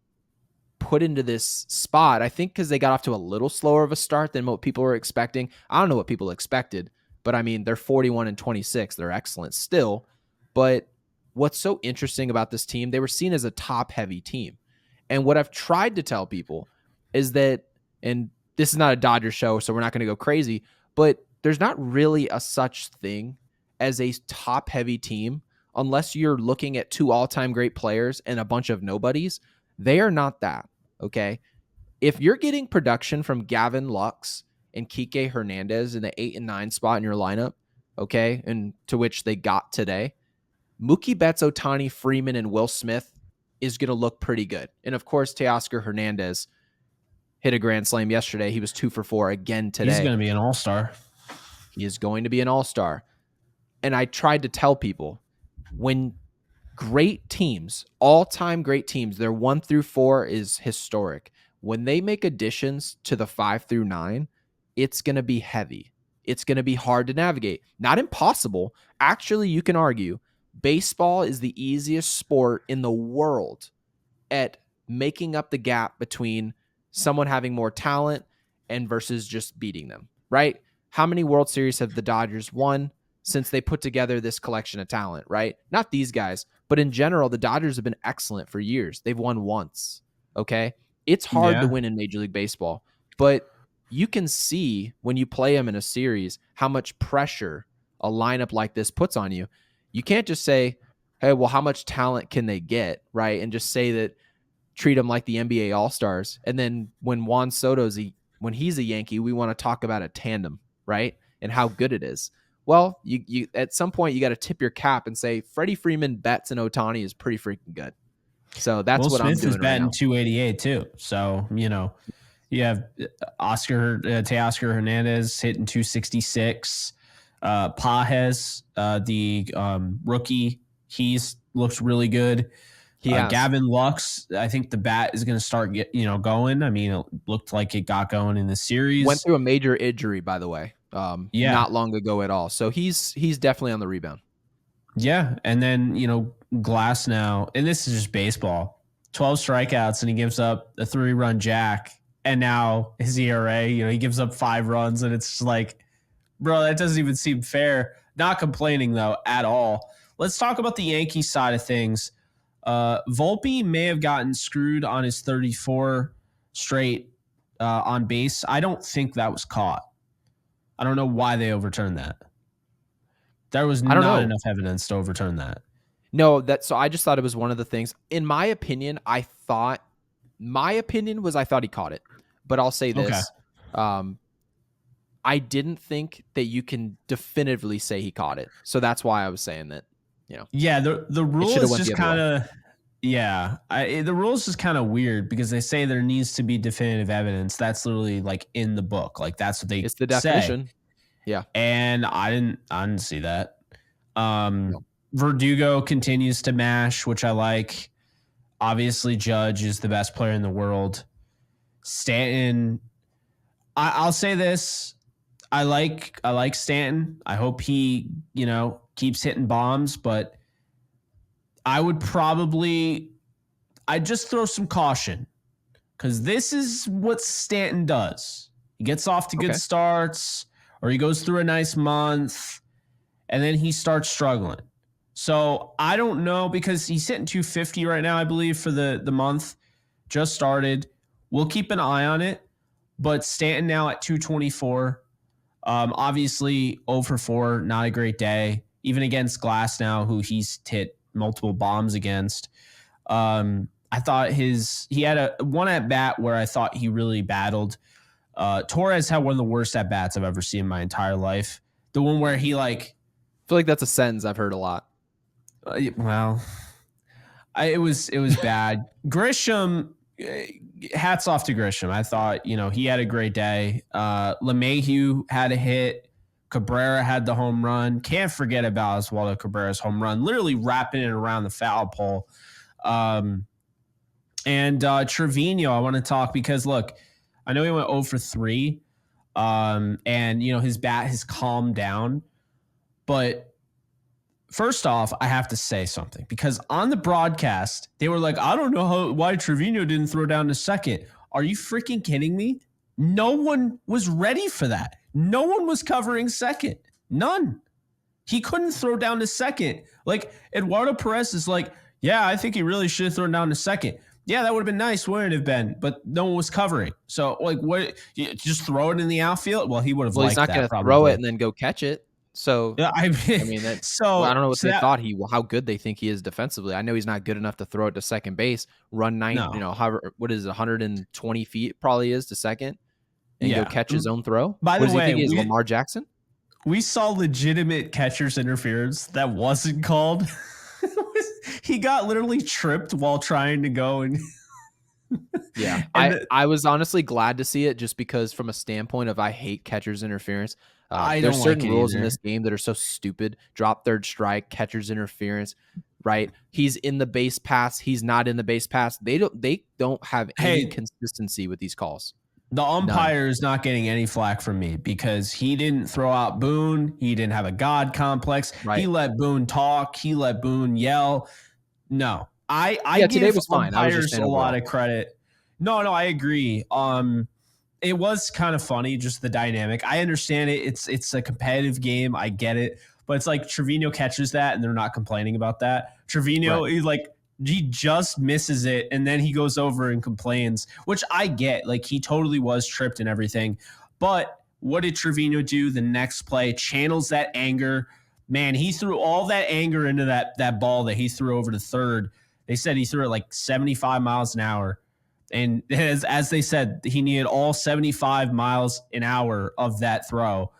put into this spot, I think, because they got off to a little slower of a start than what people were expecting. I don't know what people expected, but I mean, they're 41-26. They're excellent still. But what's so interesting about this team, they were seen as a top-heavy team. And what I've tried to tell people is that, and this is not a Dodger show, so we're not going to go crazy, but there's not really a such thing as a top-heavy team unless you're looking at two all-time great players and a bunch of nobodies. They are not that, okay? If you're getting production from Gavin Lux and Kike Hernandez in the 8 and 9 spot in your lineup, okay, and to which they got today, Mookie Betts, Ohtani, Freeman, and Will Smith is going to look pretty good. And of course, Teoscar Hernandez hit a grand slam yesterday. He was 2 for 4 again today. He's going to be an all-star. He is going to be an all-star. And I tried to tell people, when great teams, all-time great teams, their 1 through 4 is historic. When they make additions to the 5 through 9, it's going to be heavy. It's going to be hard to navigate. Not impossible. Actually, you can argue baseball is the easiest sport in the world at making up the gap between someone having more talent and versus just beating them, right? How many World Series have the Dodgers won since they put together this collection of talent, right? Not these guys, but in general, the Dodgers have been excellent for years. They've won once, okay? It's hard to win in Major League Baseball, but you can see when you play them in a series how much pressure a lineup like this puts on you. You can't just say, hey, well, how much talent can they get, right? And just say that, treat them like the NBA All-Stars. And then when Juan Soto's when he's a Yankee, we want to talk about a tandem, right? And how good it is. Well, you at some point you got to tip your cap and say Freddie Freeman, Betts, and Ohtani is pretty freaking good. So that's Will what Smith I'm doing is batting right now. 288 too. So, You have Teoscar Hernandez hitting 266. Pages, the rookie, he's looks really good. He has. Gavin Lux, I think the bat is going to start going. I mean, it looked like it got going in the series. Went through a major injury, by the way, not long ago at all. So he's definitely on the rebound. Yeah, and then Glass now, and this is just baseball. 12 strikeouts, and he gives up a 3-run jack, and now his ERA, he gives up 5 runs, and it's just like, bro, that doesn't even seem fair. Not complaining though at all. Let's talk about the Yankees side of things. Volpe may have gotten screwed on his 34 straight on base. I don't think that was caught. I don't know why they overturned that. There was not enough evidence to overturn that. No, so I just thought it was one of the things. In my opinion, I thought he caught it. But I'll say this. Okay. I didn't think that you can definitively say he caught it. So that's why I was saying that, Yeah, the rule is just kind of the rule is just kind of weird because they say there needs to be definitive evidence. That's literally like in the book. Like that's what they It's the definition. Say. Yeah. And I didn't see that. No. Verdugo continues to mash, which I like. Obviously, Judge is the best player in the world. Stanton, I'll say this. I like Stanton. I hope he, keeps hitting bombs, but I'd just throw some caution because this is what Stanton does. He gets off to good starts, or he goes through a nice month, and then he starts struggling. So I don't know because he's hitting 250 right now, I believe, for the month. Just started. We'll keep an eye on it. But Stanton now at 224. Obviously, 0 for 4, not a great day. Even against Glass now, who he's hit multiple bombs against. I thought he had a one at bat where I thought he really battled. Torres had one of the worst at bats I've ever seen in my entire life. The one where he I feel like that's a sentence I've heard a lot. It was bad. Grisham, hats off to Grisham. I thought he had a great day. LeMahieu had a hit. Cabrera had the home run. Can't forget about Oswaldo Cabrera's home run, literally wrapping it around the foul pole. And Trevino, I want to talk because look, I know he went 0 for 3, and his bat has calmed down. But first off, I have to say something because on the broadcast they were like, "I don't know why Trevino didn't throw down to second." Are you freaking kidding me? No one was ready for that. No one was covering second. None. He couldn't throw down to second. Like Eduardo Perez is like, "Yeah, I think he really should have thrown down to second." Yeah, that would have been nice, wouldn't it have been? But no one was covering. So, what? Just throw it in the outfield? Well, he would have liked that. He's not going to throw it and then go catch it. So, yeah, I mean I don't know what they thought how good they think he is defensively. I know he's not good enough to throw it to second base, run 120 feet probably is to second, and go catch his own throw. By the way, does he think he is, Lamar Jackson? We saw legitimate catcher's interference that wasn't called. He got literally tripped while trying to go and yeah. I was honestly glad to see it just because from a standpoint of I hate catcher's interference. There's certain rules in this game that are so stupid. Drop third strike, catcher's interference, right? He's in the base pass. He's not in the base pass. They don't have any consistency with these calls. The umpire is not getting any flack from me because he didn't throw out Boone. He didn't have a God complex. Right. He let Boone talk. He let Boone yell. No, I give umpires a lot of credit. No, I agree. It was kind of funny, just the dynamic. I understand it. It's a competitive game. I get it. But it's like Trevino catches that and they're not complaining about that. Trevino, right. He just misses it and then he goes over and complains, which I get. Like he totally was tripped and everything. But what did Trevino do the next play? Channels that anger. Man, he threw all that anger into that ball that he threw over to third. They said he threw it like 75 miles an hour. And as they said, he needed all 75 miles an hour of that throw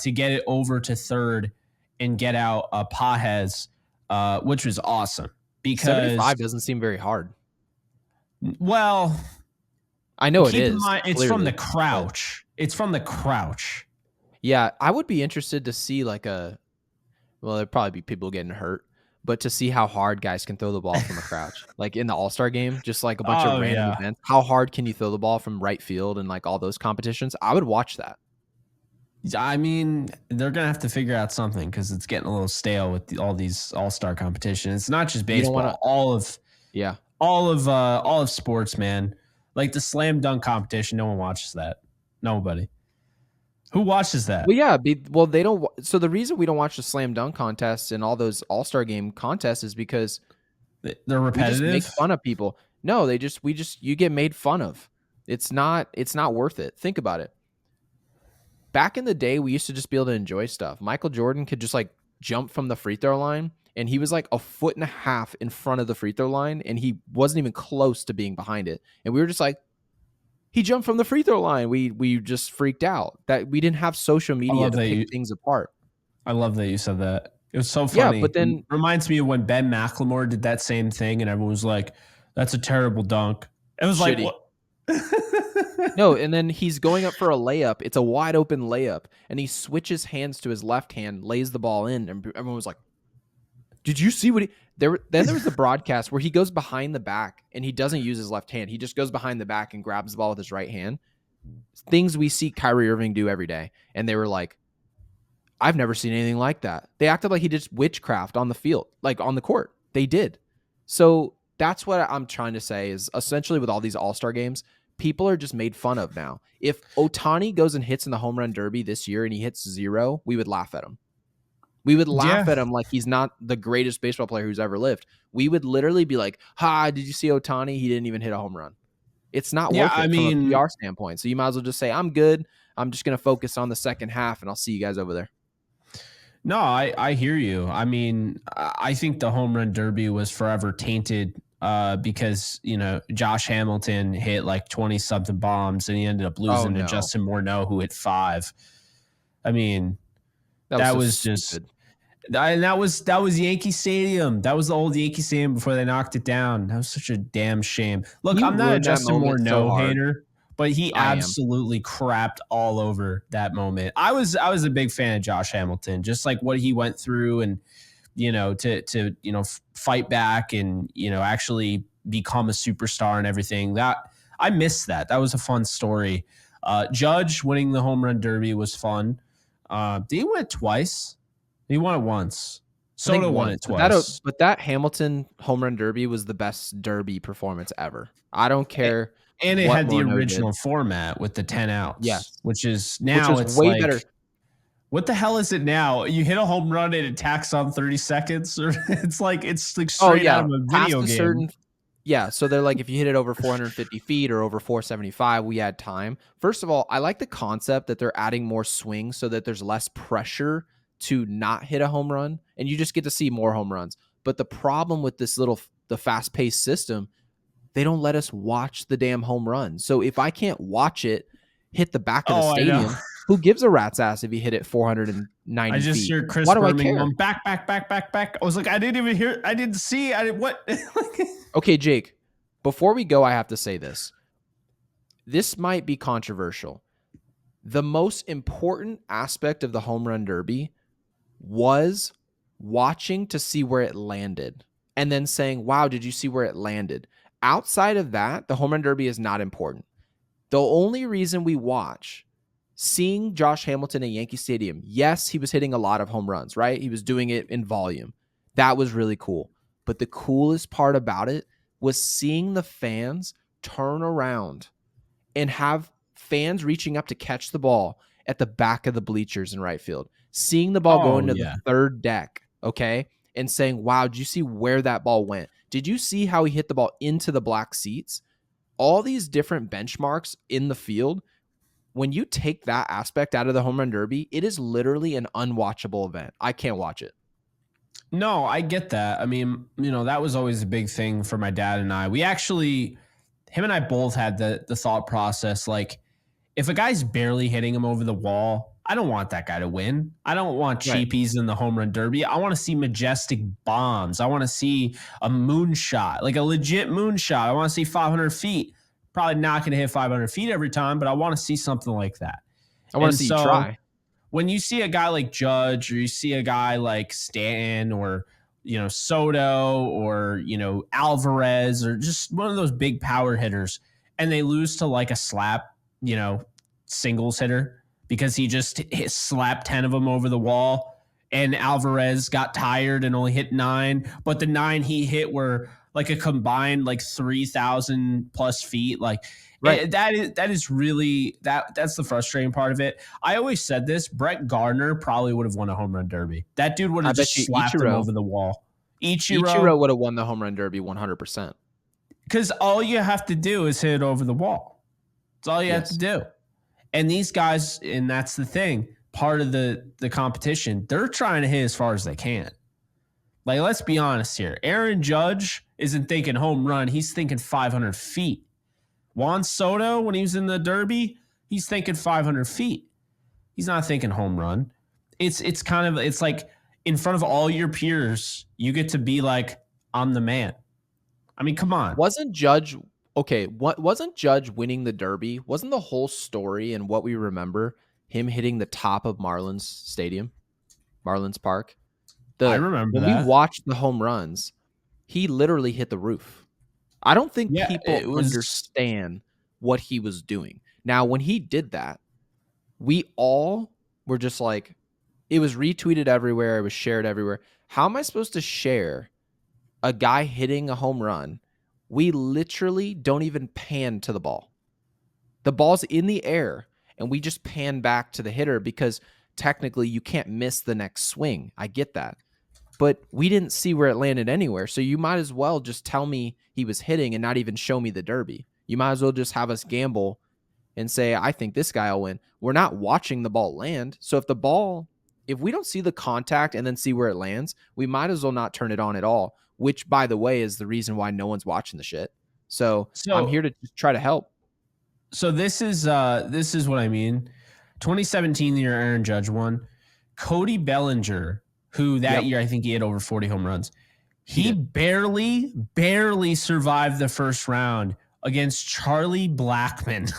to get it over to third and get out Pages, which was awesome. Because 75 doesn't seem very hard. Well, I know it Keep in is, mind, it's from the clearly, but crouch. It's from the crouch. yeah, I would be interested to see like well, there'd probably be people getting hurt, but to see how hard guys can throw the ball from a crouch. Like in the All-Star game, just like a bunch of Oh random yeah. events. How hard can you throw the ball from right field and like all those competitions? I would watch that. I mean, they're gonna have to figure out something because it's getting a little stale with all these all-star competitions. It's not just You don't want to baseball, all of Yeah. all of sports, man. Like the slam dunk competition, no one watches that. Nobody. Who watches Well, that? yeah, they don't so the reason we don't watch the slam dunk contests and all those All-Star game contests is because They're we just make repetitive. fun of people. No, you get made fun of. It's not worth it. Think about it. Back in the day, we used to just be able to enjoy stuff. Michael Jordan could just like jump from the free throw line, and he was like a foot and a half in front of the free throw line, and he wasn't even close to being behind it. And we were just like, he jumped from the free throw line. We just freaked out that we didn't have social I media love to that pick you. things apart. I love that you said that. It was so Yeah, funny. but then Reminds me of when Ben McLemore did that same thing, and everyone was like, "That's a terrible dunk." It was like, shitty. what? No, and then he's going up for a layup. It's a wide open layup, and he switches hands to his left hand, lays the ball in, and everyone was like, "Did you see what he?" Then there was the broadcast where he goes behind the back and he doesn't use his left hand. He just goes behind the back and grabs the ball with his right hand. Things we see Kyrie Irving do every day, and they were like, "I've never seen anything like that." They acted like he did witchcraft on the field, like on the court. They did. So that's what I'm trying to say is essentially with all these All-Star games, people are just made fun of now. If Ohtani goes and hits in the home run derby this year and he hits 0, we would laugh at him. We would laugh Yeah, at him like he's not the greatest baseball player who's ever lived. We would literally be like, "Ha, did you see Ohtani? He didn't even hit a home run." It's not yeah. worth I it from a mean, PR standpoint. So you might as well just say, "I'm good. I'm just going to focus on the second half and I'll see you guys over there." no, I hear you. I mean, I think the home run derby was forever tainted because Josh Hamilton hit like 20 something bombs and he ended up Oh losing to no. Justin Morneau who hit 5. I mean, That was that so was just stupid. and that was Yankee Stadium. That was the old Yankee Stadium before they knocked it down. That was such a damn shame. Look, You I'm not a ruined that Justin moment so Morneau hard. hater, but he I am. absolutely crapped all over that moment. I was a big fan of Josh Hamilton, just like what he went through and to fight back and actually become a superstar and everything. That I missed that. That was a fun story. Judge winning the home run derby was fun. Did he win it twice? He won it once. I think Soto won once, it twice. but that Hamilton home run derby was the best derby performance ever. I don't care And it what had the Morneau original did. format with the 10 outs, Yes, which is which now was it's way like, better. what the hell is it now? You hit a home run and it tacks on 30 seconds, or it's like Oh straight out yeah, of a past video a game. certain yeah, so they're like if you hit it over 450 feet or over 475, we add time. First of all, I like the concept that they're adding more swing so that there's less pressure to not hit a home run and you just get to see more home runs. But the problem with the fast-paced system, they don't let us watch the damn home run. So if I can't watch it hit the back of the Oh, I know. stadium, who gives a rat's ass if you hit it I 490 just feet? hear Chris Why do I Berman care? going back, back, back, back, back. I was like, I didn't even hear. I didn't see. I didn't what? Okay, Jake, before we go, I have to say this. This might be controversial. The most important aspect of the home run derby was watching to see where it landed and then saying, wow, did you see where it landed? Outside of that, the home run derby is not important. The only reason we watch seeing Josh Hamilton at Yankee Stadium, yes, he was hitting a lot of home runs, right? He was doing it in volume. That was really cool. But the coolest part about it was seeing the fans turn around and have fans reaching up to catch the ball at the back of the bleachers in right field, seeing the ball go Oh into the yeah. third deck, okay, and saying, wow, did you see where that ball went? Did you see how he hit the ball into the black seats? All these different benchmarks in the field, when you take that aspect out of the home run derby, it is literally an unwatchable event. I can't watch it. No, I get that. I mean, that was always a big thing for my dad and I. We actually, him and I both had the thought process like, if a guy's barely hitting him over the wall, I don't want that guy to win. I don't want Right. cheapies in the home run derby. I want to see majestic bombs. I want to see a moonshot, like a legit moonshot. I want to see 500 feet. Probably not going to hit 500 feet every time, but I want to see something like that. I want to And see you so try. when you see a guy like Judge, or you see a guy like Stanton, or Soto, or Alvarez, or just one of those big power hitters, and they lose to like a slap, singles hitter because he just slapped 10 of them over the wall, and Alvarez got tired and only hit 9, but the 9 he hit were like a combined like 3,000 plus feet. Like Right. that is really that's the frustrating part of it. I always said this: Brett Gardner probably would have won a home run derby. That dude would I have bet just you slapped him over the wall. Ichiro would have won the home run derby 100%. Because all you have to do is hit it over the wall. That's all you have to do. And these guys, and that's the thing, part of the competition, they're trying to hit as far as they can. Like, let's be honest here. Aaron Judge isn't thinking home run. He's thinking 500 feet. Juan Soto, when he was in the Derby, he's thinking 500 feet. He's not thinking home run. It's like in front of all your peers, you get to be like, I'm the man. I mean, come on. Wasn't Judge winning the Derby? Wasn't the whole story and what we remember him hitting the top of Marlins Stadium, Marlins Park? I remember when that. we watched the home runs, he literally hit the roof. I don't think people understand what he was doing. Now, when he did that, we all were just like, it was retweeted everywhere. It was shared everywhere. How am I supposed to share a guy hitting a home run? We literally don't even pan to the ball. The ball's in the air, and we just pan back to the hitter because technically you can't miss the next swing. I get that. But we didn't see where it landed anywhere. So you might as well just tell me he was hitting and not even show me the derby. You might as well just have us gamble and say, I think this guy will win. We're not watching the ball land. So if we don't see the contact and then see where it lands, we might as well not turn it on at all, which, by the way, is the reason why no one's watching the shit. So I'm here to just try to help. So this is what I mean. 2017, the year Aaron Judge won. Cody Bellinger, who that year I think he had over 40 home runs. He barely survived the first round against Charlie Blackmon.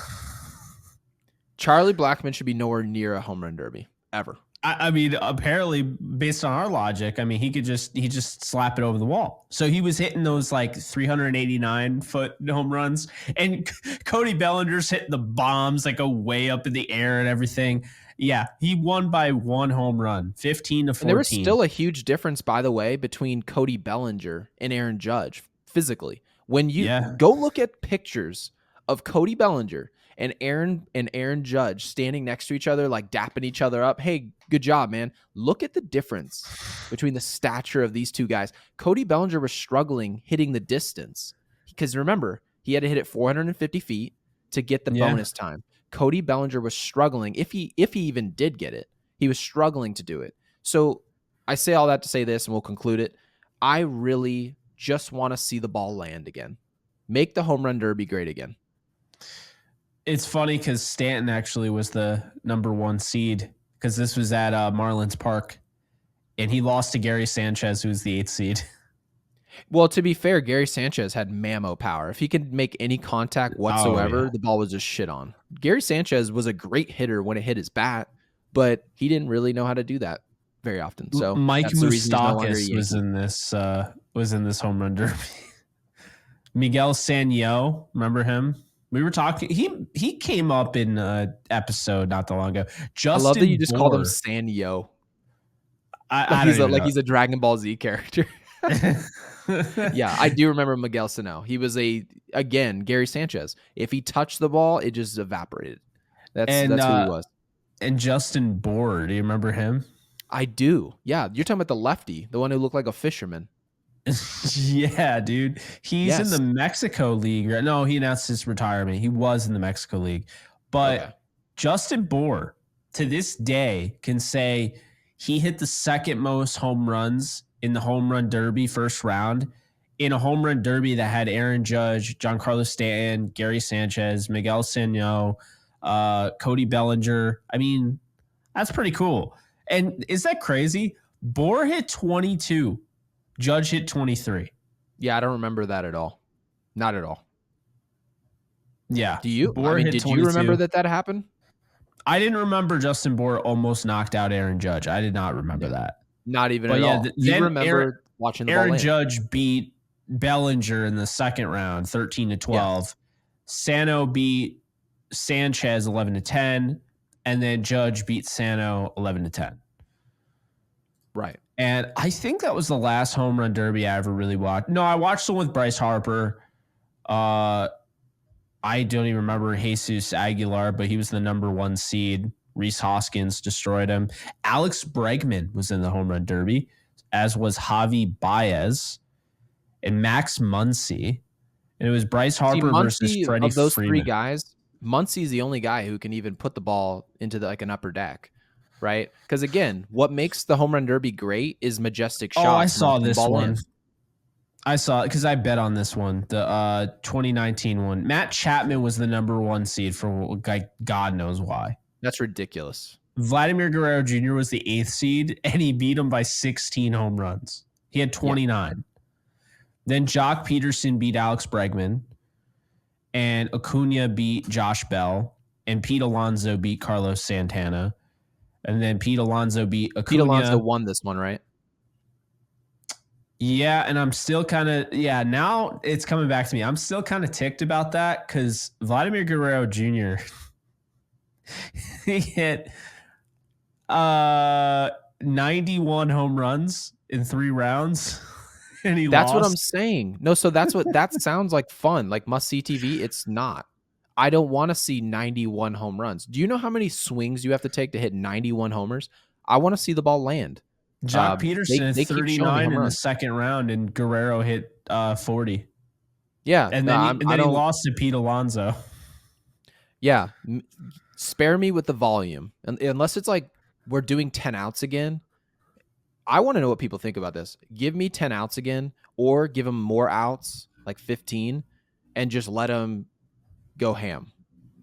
Charlie Blackmon should be nowhere near a home run derby ever. I mean, apparently, based on our logic, I mean, he just slap it over the wall. So he was hitting those like 389-foot home runs, and Cody Bellinger's hitting the bombs that go way up in the air and everything. Yeah, he won by 1 home run, 15-14. And there was still a huge difference, by the way, between Cody Bellinger and Aaron Judge physically. When you go look at pictures of Cody Bellinger and Aaron Judge standing next to each other, like dapping each other up. Hey, good job, man. Look at the difference between the stature of these two guys. Cody Bellinger was struggling hitting the distance because remember, he had to hit it 450 feet to get the bonus time. Cody Bellinger was struggling. If he even did get it, he was struggling to do it. So I say all that to say this, and we'll conclude it. I really just want to see the ball land again. Make the home run derby great again. It's funny because Stanton actually was the number 1 seed because this was at Marlins Park, and he lost to Gary Sanchez, who was the 8th seed. Well, to be fair, Gary Sanchez had mammo power. If he could make any contact whatsoever, the ball was just shit on. Gary Sanchez was a great hitter when it hit his bat, but he didn't really know how to do that very often. So Mike Moustakas was in this home run derby. Miguel Sano, remember him? We were talking. He came up in an episode not that long ago. I love that you just called him Sanyo. He's a Dragon Ball Z character. Yeah, I do remember Miguel Sano. He was Gary Sanchez. If he touched the ball, it just evaporated. That's who he was. And Justin Bour, do you remember him? I do. Yeah, you're talking about the lefty, the one who looked like a fisherman. Yeah, dude. He's in the Mexico League. No, he announced his retirement. He was in the Mexico League. But Justin Bour, to this day, can say he hit the second most home runs in the home run derby first round in a home run derby that had Aaron Judge, Giancarlo Stanton, Gary Sanchez, Miguel Sano, Cody Bellinger. I mean, that's pretty cool. And is that crazy? Bour hit 22. Judge hit 23. Yeah, I don't remember that at all. Not at all. Yeah. Do you? I Bohr mean, hit did you remember 22. that happened? I didn't remember Justin Bohr almost knocked out Aaron Judge. I did not remember No, that. not even But at yeah, all. You then remember watching the ball Aaron land. Judge beat Bellinger in the second round, 13-12. Yes. Sano beat Sanchez 11-10, and then Judge beat Sano 11-10. Right. And I think that was the last home run derby I ever really watched. No, I watched the one with Bryce Harper. I don't even remember Jesus Aguilar, but he was the number 1 seed. Reese Hoskins destroyed him. Alex Bregman was in the home run derby, as was Javi Baez and Max Muncy. And it was Bryce See, Harper versus Muncy, Freddie of those three Freeman. guys, Muncy's the only guy who can even put the ball into like an upper deck, right? Because again, what makes the home run derby great is majestic Oh, I shots saw launching the this ball one. in. I saw it because I bet on this one, the 2019 one. Matt Chapman was the number 1 seed for God knows why. That's ridiculous. Vladimir Guerrero Jr. was the 8th seed, and he beat him by 16 home runs. He had 29. Yeah. Then Jock Peterson beat Alex Bregman, and Acuna beat Josh Bell, and Pete Alonso beat Carlos Santana, and then Pete Alonso beat Acuna. Pete Alonso won this one, right? Yeah, and I'm still kind of, now it's coming back to me. I'm still kind of ticked about that because Vladimir Guerrero Jr., he hit 91 home runs in 3 rounds, and he That's lost. what I'm saying. No, so that's what that sounds like fun, like must-see TV. It's not. I don't want to see 91 home runs. Do you know how many swings you have to take to hit 91 homers? I want to see the ball land. Jock Peterson They keep showing me 39 home in the runs. second round, and Guerrero hit 40. Yeah, and no, then he lost to Pete Alonso. Yeah, spare me with the volume, unless it's like we're doing 10 outs again. I want to know what people think about this. Give me 10 outs again, or give them more outs, like 15, and just let them go ham.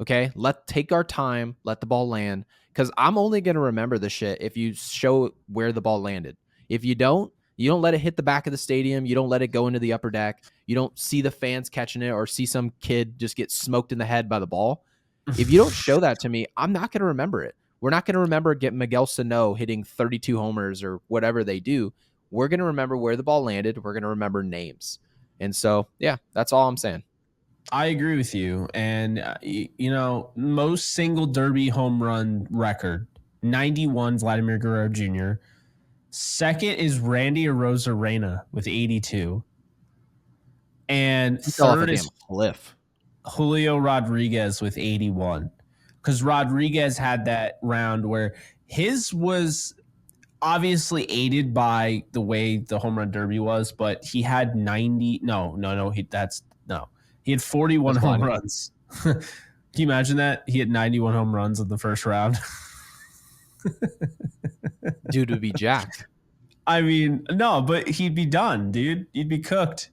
Okay, take our time, let the ball land, because I'm only going to remember the shit if you show where the ball landed. If you don't let it hit the back of the stadium. You don't let it go into the upper deck. You don't see the fans catching it or see some kid just get smoked in the head by the ball. If you don't show that to me, I'm not going to remember it. We're not going to remember Miguel Sano hitting 32 homers or whatever they do. We're going to remember where the ball landed. We're going to remember names. And so, yeah, that's all I'm saying. I agree with you. And, most single derby home run record, 91, Vladimir Guerrero Jr. Second is Randy Arozarena with 82. And third is cliff. Julio Rodriguez with 81. Because Rodriguez had that round where his was obviously aided by the way the home run derby was, but he had 90. He had 41 home runs. Can you imagine that? He had 91 home runs in the first round. Dude would be jacked. I mean, no, but he'd be done, dude. You'd be cooked.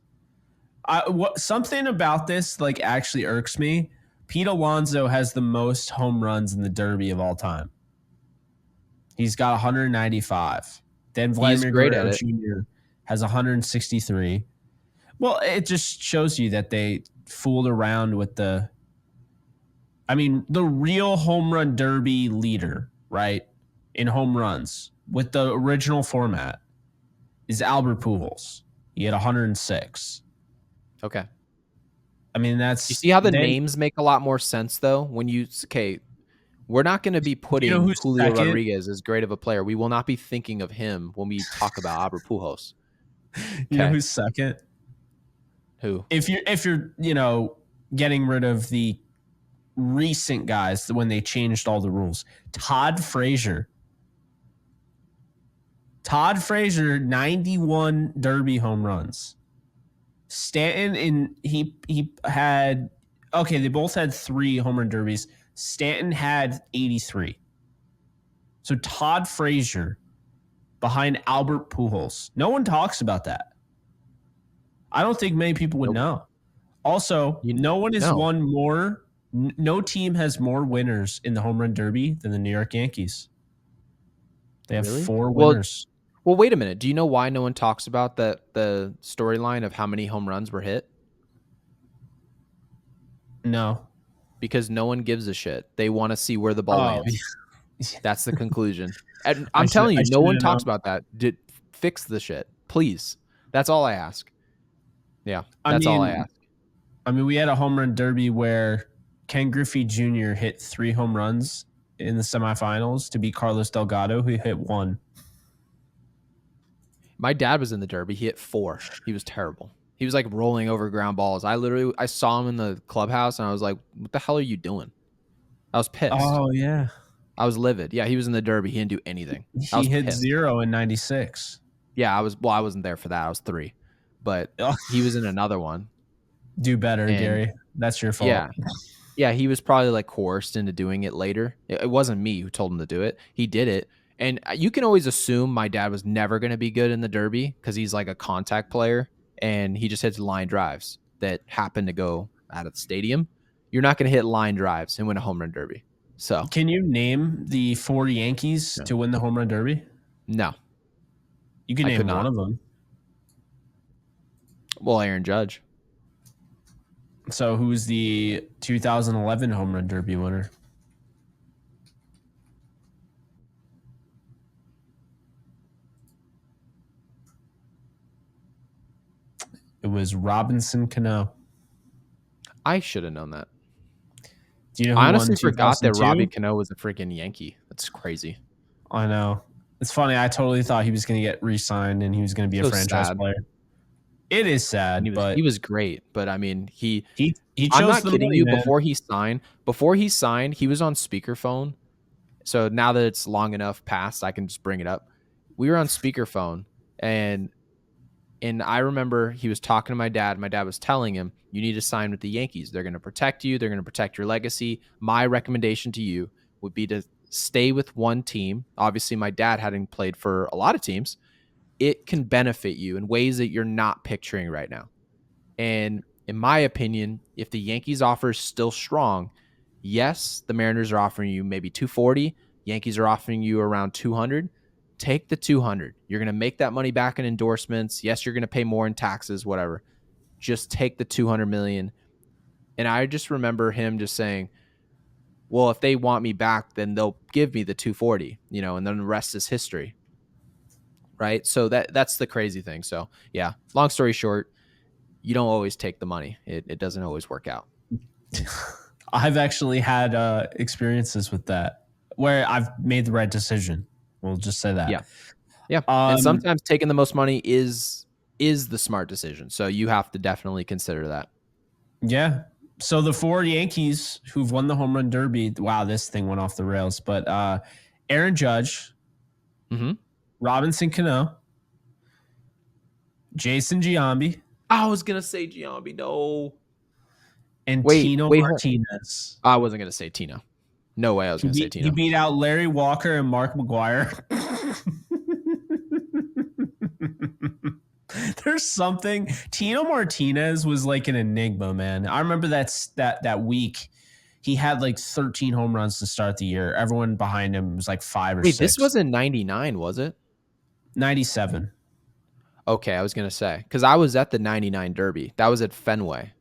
Something about this actually irks me. Pete Alonso has the most home runs in the Derby of all time. He's got 195. Then Vladimir Guerrero Jr. has 163. Well, it just shows you that they fooled around with the real home run derby leader, right, in home runs with the original format is Albert Pujols. He had 106. Okay. That's... You see how the names make a lot more sense, though? We're not going to be putting Julio Rodriguez as great of a player. We will not be thinking of him when we talk about Albert Pujols. You know who's second? Who? If you're getting rid of the recent guys when they changed all the rules, Todd Frazier. 91 Derby home runs. Stanton he had they both had 3 home run derbies. Stanton had 83. So Todd Frazier behind Albert Pujols. No one talks about that. I don't think many people would know. Also, no one has won more. No team has more winners in the home run derby than the New York Yankees. They have 4 winners. Well, wait a minute. Do you know why no one talks about the storyline of how many home runs were hit? No. because no one gives a shit. They want to see where the ball Oh, lands. That's the conclusion. And I I'm should telling I you, no should one have talks known. about that. Fix the shit, please. That's all I ask. Yeah, I that's all I mean, ask. we had a home run derby where Ken Griffey Jr. hit 3 home runs in the semifinals to beat Carlos Delgado, who hit 1. My dad was in the Derby. He hit 4. He was terrible. He was like rolling over ground balls. I saw him in the clubhouse and I was like, what the hell are you doing? I was pissed. Oh yeah, I was livid. Yeah, he was in the Derby. He didn't do anything. I he was hit pissed. 0 in '96. Yeah, I wasn't there for that. I was 3. But he was in another one. Do better, And Gary. That's your yeah. fault. Yeah, he was probably like coerced into doing it later. It wasn't me who told him to do it. He did it. And you can always assume my dad was never going to be good in the Derby because he's like a contact player and he just hits line drives that happen to go out of the stadium. You're not going to hit line drives and win a home run derby. So, Can you name the 4 Yankees no, to win the home run derby? no, You can I could name one not. of them. Well, Aaron Judge. So who's the 2011 home run derby winner? It was Robinson Cano. I should have known that. Do you know I who won honestly forgot that Robbie 2002? Cano was a freaking Yankee. That's crazy. I know. It's funny. I totally thought he was going to get re-signed and he was going to be a So franchise sad. player. It is And sad, he but was great, but I mean, he I'm chose not the kidding money, you. man. Before he signed, he was on speakerphone. So now that it's long enough past, I can just bring it up. We were on speakerphone, and I remember he was talking to my dad. My dad was telling him, "You need to sign with the Yankees. They're going to protect you. They're going to protect your legacy. My recommendation to you would be to stay with one team." Obviously, my dad having played for a lot of teams, it can benefit you in ways that you're not picturing right now. And in my opinion, if the Yankees offer is still strong, yes, the Mariners are offering you maybe 240. Yankees are offering you around 200. Take the 200. You're going to make that money back in endorsements. Yes, you're going to pay more in taxes, whatever. Just take the 200 million. And I just remember him just saying, well, if they want me back, then they'll give me the 240, and then the rest is history. Right? So that's the crazy thing. So, yeah, long story short, you don't always take the money. It doesn't always work out. I've actually had experiences with that where I've made the right decision. We'll just say that. Yeah. Yeah. And sometimes taking the most money is the smart decision. So you have to definitely consider that. Yeah. So the 4 Yankees who've won the home run derby. Wow, this thing went off the rails. But Aaron Judge, Robinson Cano, Jason Giambi. I was gonna say Giambi, no. And Wait, Tino wait. Martinez. I wasn't gonna say Tino. No way I was gonna say Tino. He beat out Larry Walker and Mark McGwire. There's something. Tino Martinez was like an enigma, man. I remember that week. He had like 13 home runs to start the year. Everyone behind him was like 5 or 6. This wasn't 99, was it? 97. Okay, I was gonna say because I was at the 99 Derby. That was at Fenway.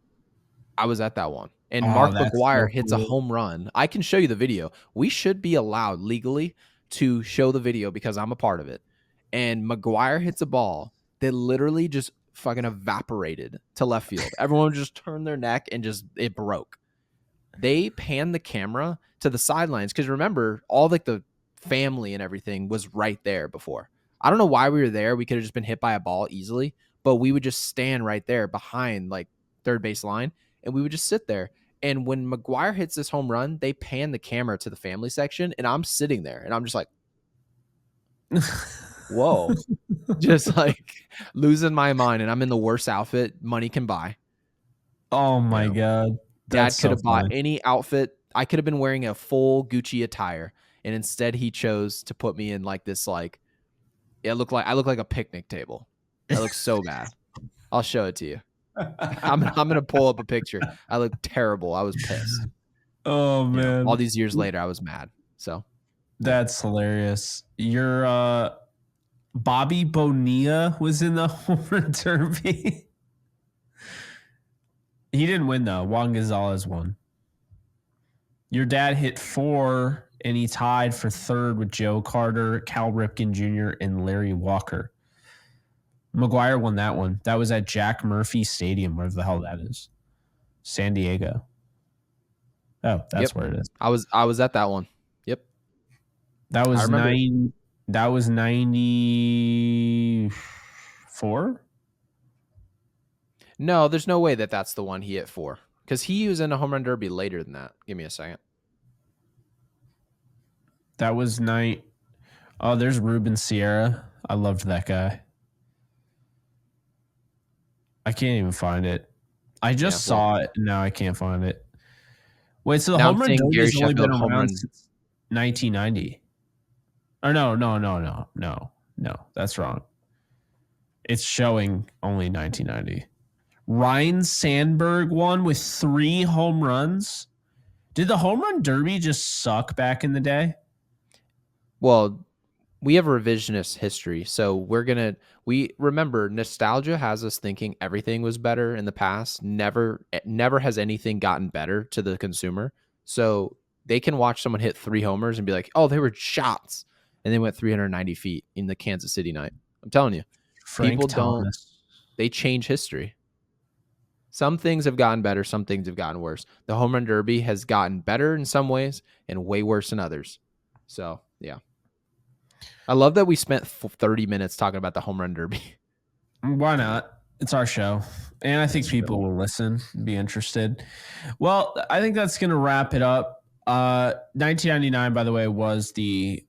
I was at that one. And Mark That's McGwire so hits a cool. home run. I can show you the video. We should be allowed legally to show the video because I'm a part of it. And McGwire hits a ball that literally just fucking evaporated to left field. Everyone just turned their neck and it broke. They panned the camera to the sidelines because remember, all like the family and everything was right there before. I don't know why we were there. We could have just been hit by a ball easily, but we would just stand right there behind like third base line and we would just sit there. And when McGwire hits this home run, they pan the camera to the family section, and I'm sitting there, and I'm just like, whoa, just like losing my mind. And I'm in the worst outfit money can buy. Oh my God. Dad could have bought any outfit. I could have been wearing a full Gucci attire, and instead he chose to put me in like this, like I look like a picnic table. I look so bad. I'll show it to you. I'm gonna pull up a picture. I look terrible. I was pissed. Oh man. All these years later, I was mad. So that's hilarious. Your Bobby Bonilla was in the home run derby. He didn't win though. Juan Gonzalez won. Your dad hit 4, and he tied for third with Joe Carter, Cal Ripken Jr., and Larry Walker. McGuire won that one. That was at Jack Murphy Stadium, wherever the hell that is. San Diego. Oh, that's Yep. where it is. I was at that one. Yep. That I was remember it. 9. That was 94. No, there's no way that that's the one he hit for, because he was in a home run derby later than that. Give me a second. That was 9. Oh, there's Ruben Sierra. I loved that guy. I can't even find it. I just saw it. Now I can't find it. Wait, so the Now I'm home run seeing derby Gary has only been Sheffield home around run. since 1990. Or no. That's wrong. It's showing only 1990. Ryan Sandberg won with 3 home runs. Did the home run derby just suck back in the day? Well, we have revisionist history, so we remember nostalgia has us thinking everything was better in the past. Never has anything gotten better to the consumer. So they can watch someone hit 3 homers and be like, "Oh, they were shots," and they went 390 feet in the Kansas City night. I'm telling you, Frank people don't. Thomas. They change history. Some things have gotten better, some things have gotten worse. The home run derby has gotten better in some ways and way worse in others. So yeah. I love that we spent 30 minutes talking about the home run derby. Why not? It's our show. And I think people will listen, be interested. Well, I think that's going to wrap it up. 1999, by the way, was the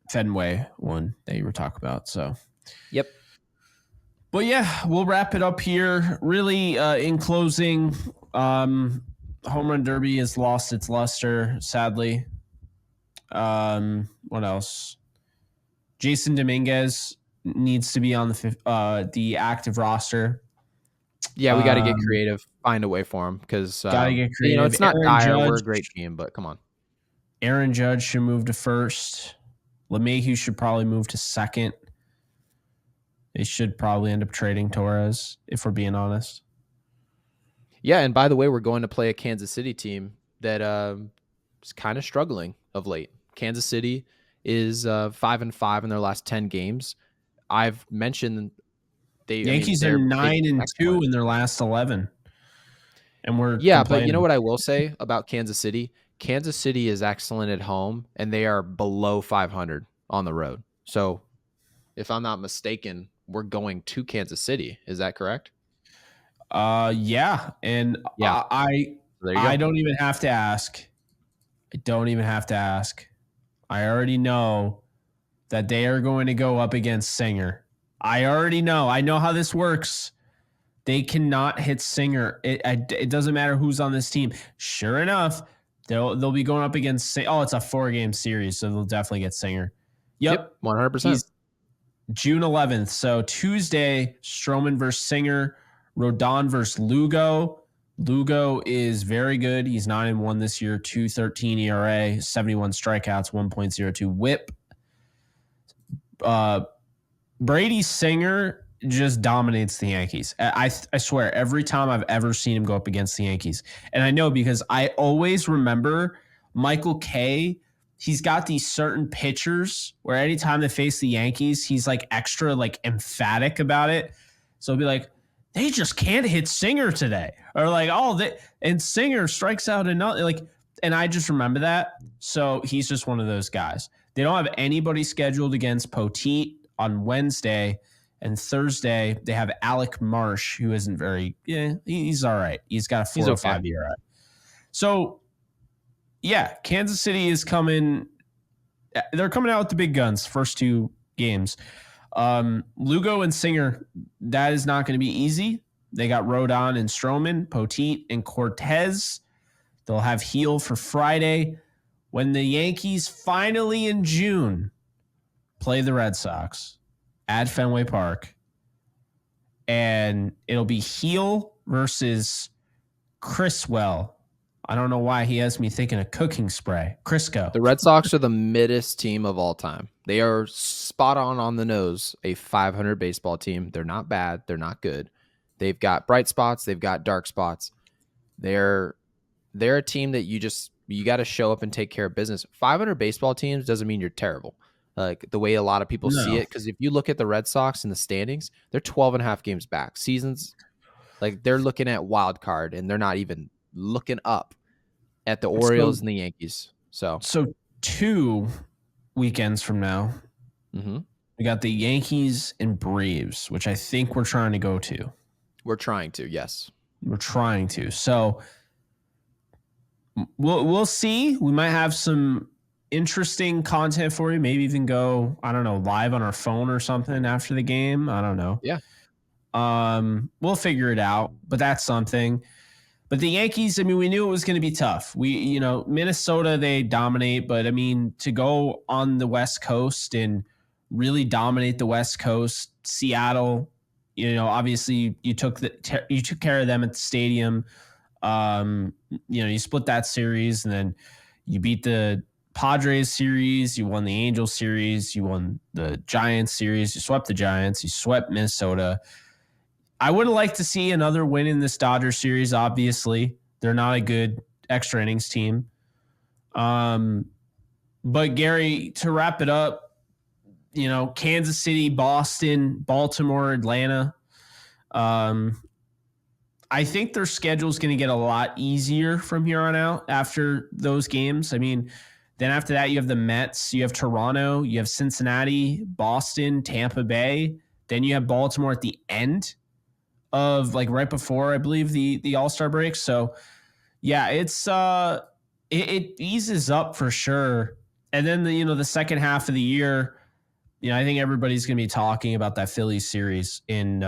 Fenway one that you were talking about. So, Yep. but yeah, we'll wrap it up here. Really, in closing, home run derby has lost its luster, sadly. What else? Jasson Dominguez needs to be on the active roster. Yeah, we got to get creative, find a way for him, because Gotta get creative. it's not Aaron dire. Judge, We're a great team, but come on. Aaron Judge should move to first. LeMahieu should probably move to second. They should probably end up trading Torres, if we're being honest. Yeah, and by the way, we're going to play a Kansas City team that is kind of struggling of late. Kansas City is 5-5 in their last 10 games. I've mentioned Yankees are 9-2 in their last 11. And we're but you know what I will say about Kansas City? Kansas City is excellent at home, and they are below 500 on the road. So, if I'm not mistaken, we're going to Kansas City. Is that correct? Yeah, and yeah. I don't even have to ask. I already know that they are going to go up against Singer. I already know. I know how this works. They cannot hit Singer. It doesn't matter who's on this team. Sure enough, they'll be going up against. Oh, it's a 4-game series, so they'll definitely get Singer. Yep, 100%. He's June 11th. So Tuesday, Stroman versus Singer, Rodon versus Lugo. Lugo is very good. He's 9-1 this year, 2.13 ERA, 71 strikeouts, 1.02 WHIP. Brady Singer just dominates the Yankees. I swear, every time I've ever seen him go up against the Yankees. And I know because I always remember Michael Kay. He's got these certain pitchers where anytime they face the Yankees, he's like extra like emphatic about it. So it'll be like, they just can't hit Singer today. Or like, and Singer strikes out another, like, and I just remember that. So he's just one of those guys. They don't have anybody scheduled against Poteet on Wednesday. And Thursday, they have Alec Marsh, who isn't he's all right. He's got a 4.05 ERA. So, yeah, Kansas City is coming. They're coming out with the big guns, first 2 games. Lugo and Singer, that is not going to be easy. They got Rodon and Stroman, Poteet and Cortez. They'll have Heel for Friday. When the Yankees finally in June play the Red Sox at Fenway Park, and it'll be Heel versus Criswell. I don't know why he has me thinking of cooking spray. Crisco. The Red Sox are the middest team of all time. They are spot on the nose, a 500 baseball team. They're not bad. They're not good. They've got bright spots. They've got dark spots. They're they're a team that you got to show up and take care of business. 500 baseball teams doesn't mean you're terrible. Like the way a lot of people see No. it. Because if you look at the Red Sox in the standings, they're 12 and a half games back. Seasons, like they're looking at wild card and they're not even looking up at the So Orioles and the Yankees. So, so 2 weekends from now, mm-hmm. we got the Yankees and Braves, which I think we're trying to go to. We're trying to, yes. We're trying to. So we'll see. We might have some interesting content for you. Maybe even go, I don't know, live on our phone or something after the game. I don't know. Yeah. We'll figure it out, but that's something. But the Yankees, I mean, we knew it was going to be tough. Minnesota, they dominate, but I mean, to go on the West Coast and really dominate the West Coast, Seattle, obviously you took care of them at the stadium. You split that series and then you beat the Padres series, you won the Angels series, you won the Giants series, you swept the Giants, you swept Minnesota. I would like to see another win in this Dodgers series. Obviously, they're not a good extra innings team. But Gary, to wrap it up, Kansas City, Boston, Baltimore, Atlanta. I think their schedule is going to get a lot easier from here on out after those games. I mean, then after that, you have the Mets, you have Toronto, you have Cincinnati, Boston, Tampa Bay. Then you have Baltimore at the end of right before, I believe, the All-Star break. So yeah, it's it eases up for sure. And then the second half of the year, I think everybody's going to be talking about that Phillies series in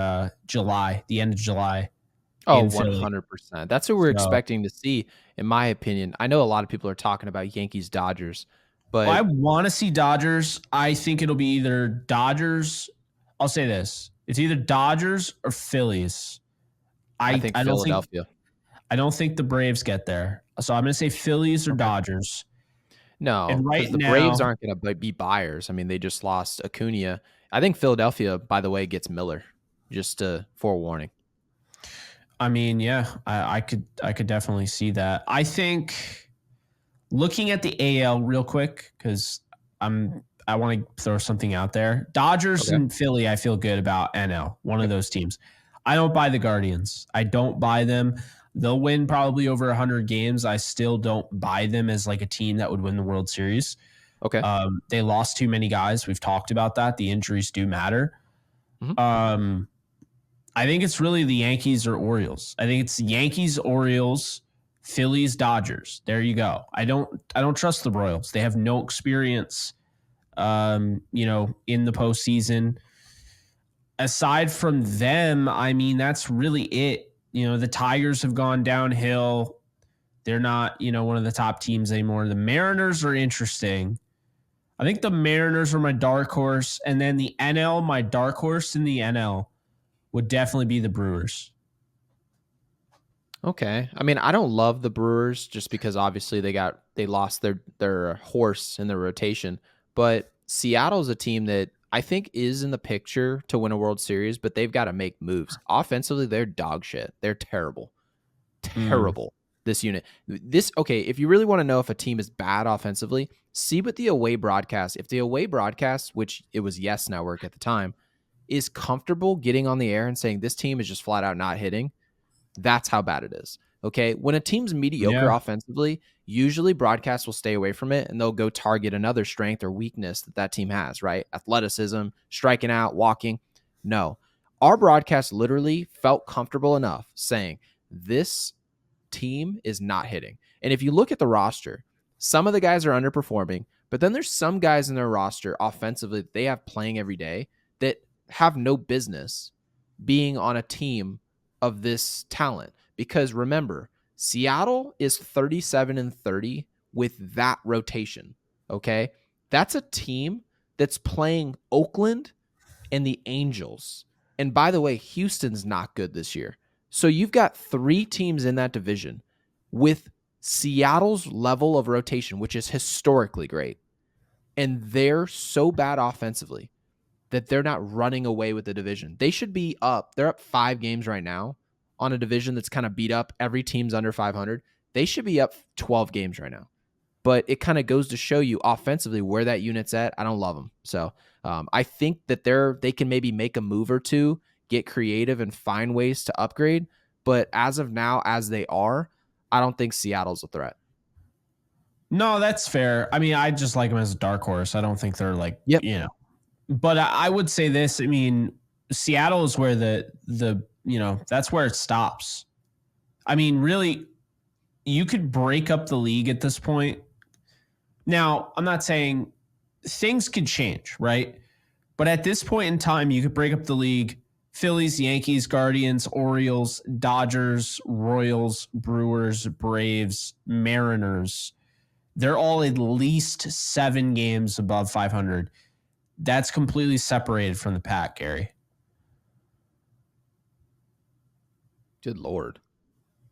July, the end of July. Oh, In Philly. 100%. That's what we're expecting to see, in my opinion. I know a lot of people are talking about Yankees Dodgers, but I want to see Dodgers. I think it'll be either Dodgers. I'll say this: it's either Dodgers or Phillies. I think Philadelphia. I don't think the Braves get there. So I'm going to say Phillies or Okay. Dodgers. No, And because the Braves aren't going to be buyers. I mean, they just lost Acuna. I think Philadelphia, by the way, gets Miller. Just forewarning. I mean, yeah, I could definitely see that. I think looking at the AL real quick, because I want to throw something out there. Dodgers and Philly, I feel good about NL, one of those teams. I don't buy the Guardians. I don't buy them. They'll win probably over 100 games. I still don't buy them as a team that would win the World Series. Okay. They lost too many guys. We've talked about that. The injuries do matter. Mm-hmm. I think it's really the Yankees or Orioles. I think it's Yankees, Orioles, Phillies, Dodgers. There you go. I don't trust the Royals. They have no experience, in the postseason. Aside from them, I mean, that's really it. The Tigers have gone downhill. They're not, one of the top teams anymore. The Mariners are interesting. I think the Mariners are my dark horse. And then the NL, my dark horse in the NL would definitely be the Brewers. Okay. I mean, I don't love the Brewers just because obviously they lost their horse in the rotation, but Seattle's a team that I think is in the picture to win a World Series, but they've got to make moves. Offensively, they're dog shit. They're terrible. Terrible. This unit. If you really want to know if a team is bad offensively, see what the away broadcast. If the away broadcast, which it was Yes Network at the time, is comfortable getting on the air and saying this team is just flat out not hitting, that's how bad it is. Okay. When a team's mediocre offensively, usually broadcasts will stay away from it and they'll go target another strength or weakness that team has, right? Athleticism, striking out, walking. No, our broadcast literally felt comfortable enough saying this team is not hitting. And if you look at the roster, some of the guys are underperforming, but then there's some guys in their roster offensively that they have playing every day that have no business being on a team of this talent. Because remember, Seattle is 37-30 with that rotation. Okay. That's a team that's playing Oakland and the Angels. And by the way, Houston's not good this year. So you've got 3 teams in that division with Seattle's level of rotation, which is historically great. And they're so bad offensively that they're not running away with the division. They should be up. They're up 5 games right now on a division that's kind of beat up. Every team's under 500. they should be up 12 games right now. But it kind of goes to show you offensively where that unit's at. I don't love them. So I think that they can maybe make a move or two, get creative and find ways to upgrade. But as of now, as they are, I don't think Seattle's a threat. No, that's fair. I mean, I just like them as a dark horse. I don't think they're like, Yep. But I would say this. I mean, Seattle is where the that's where it stops. I mean, really, you could break up the league at this point. Now, I'm not saying things could change, right? But at this point in time, you could break up the league. Phillies, Yankees, Guardians, Orioles, Dodgers, Royals, Brewers, Braves, Mariners. They're all at least 7 games above 500. That's completely separated from the pack, Gary. Good Lord.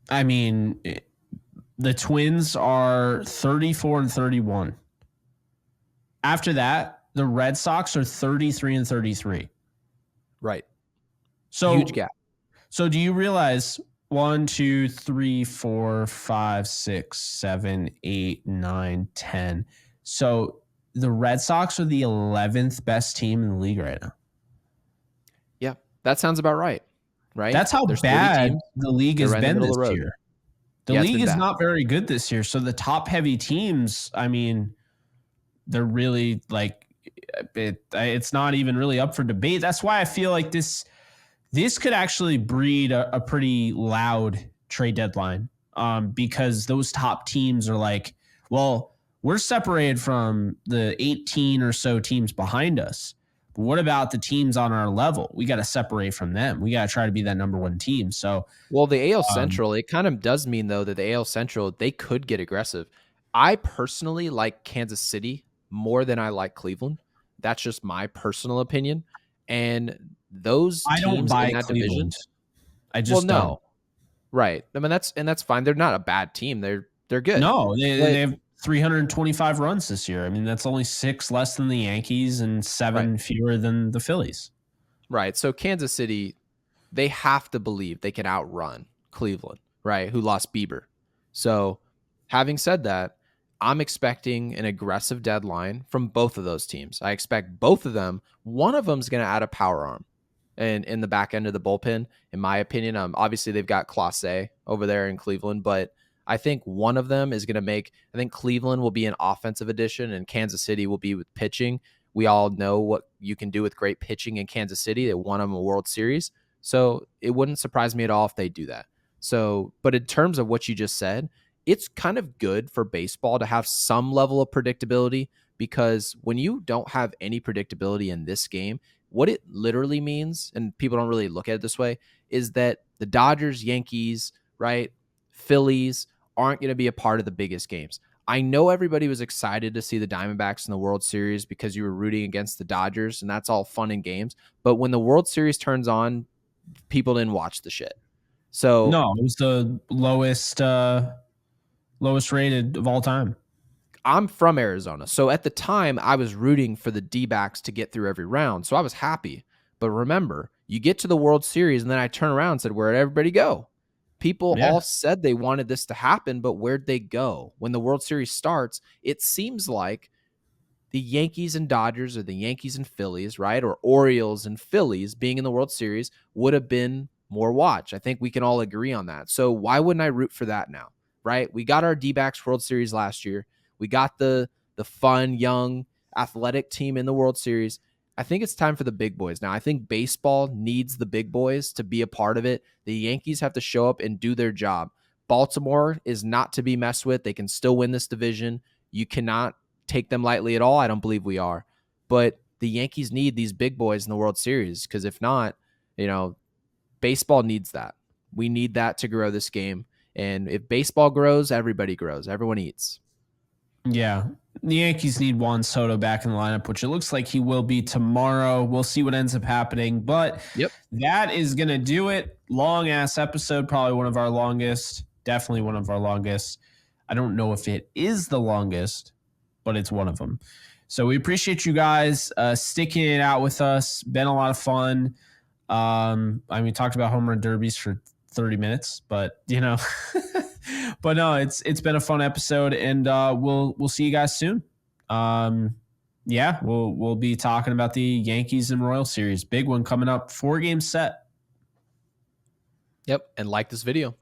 I mean, the Twins are 34 and 31. After that, the Red Sox are 33 and 33. Right. So huge gap. So do you realize 1, 2, 3, 4, 5, 6, 7, 8, 9, 10. So the Red Sox are the 11th best team in the league right now. Yeah, that sounds about right. Right. That's how bad the league has been this year. The league is not very good this year. So the top heavy teams, I mean, they're really like it's not even really up for debate. That's why I feel like this could actually breed a pretty loud trade deadline because those top teams are like, well, we're separated from the 18 or so teams behind us. But what about the teams on our level? We got to separate from them. We got to try to be that number one team. So, well, the AL Central, it kind of does mean, though, that the AL Central, they could get aggressive. I personally like Kansas City more than I like Cleveland. That's just my personal opinion. And those teams in that division, I just don't. Right. I mean, that's fine. They're not a bad team. They're good. No, they have 325 runs this year. I mean, that's only 6 less than the Yankees and 7 fewer than the Phillies. Right. So Kansas City, they have to believe they can outrun Cleveland, right? Who lost Bieber. So having said that, I'm expecting an aggressive deadline from both of those teams. I expect both of them. One of them is going to add a power arm and in the back end of the bullpen, in my opinion. Obviously, they've got Clase over there in Cleveland, but I think one of them is going to make – I think Cleveland will be an offensive addition and Kansas City will be with pitching. We all know what you can do with great pitching in Kansas City. They won them a World Series. So it wouldn't surprise me at all if they do that. So, but in terms of what you just said, it's kind of good for baseball to have some level of predictability because when you don't have any predictability in this game, what it literally means, and people don't really look at it this way, is that the Dodgers, Yankees, right, Phillies aren't going to be a part of the biggest games. I know everybody was excited to see the Diamondbacks in the World Series because you were rooting against the Dodgers, and that's all fun and games. But when the World Series turns on, people didn't watch the shit. So no, it was the lowest rated of all time. I'm from Arizona. So at the time, I was rooting for the D-backs to get through every round. So I was happy. But remember, you get to the World Series, and then I turn around and said, where'd everybody go? People all said they wanted this to happen, but where'd they go? When the World Series starts, it seems like the Yankees and Dodgers or the Yankees and Phillies, right? Or Orioles and Phillies being in the World Series would have been more watch. I think we can all agree on that. So why wouldn't I root for that now, right? We got our D-backs World Series last year. We got the fun, young, athletic team in the World Series. I think it's time for the big boys. Now, I think baseball needs the big boys to be a part of it. The Yankees have to show up and do their job. Baltimore is not to be messed with. They can still win this division. You cannot take them lightly at all. I don't believe we are. But the Yankees need these big boys in the World Series because if not, baseball needs that. We need that to grow this game. And if baseball grows, everybody grows. Everyone eats. Yeah. The Yankees need Juan Soto back in the lineup, which it looks like he will be tomorrow. We'll see what ends up happening. But that is going to do it. Long-ass episode, probably one of our longest. Definitely one of our longest. I don't know if it is the longest, but it's one of them. So we appreciate you guys sticking it out with us. Been a lot of fun. We talked about home run derbies for 30 minutes, but, But no, it's been a fun episode, and we'll see you guys soon. Yeah, we'll be talking about the Yankees and Royals series. Big one coming up. 4 game set. Yep. And like this video.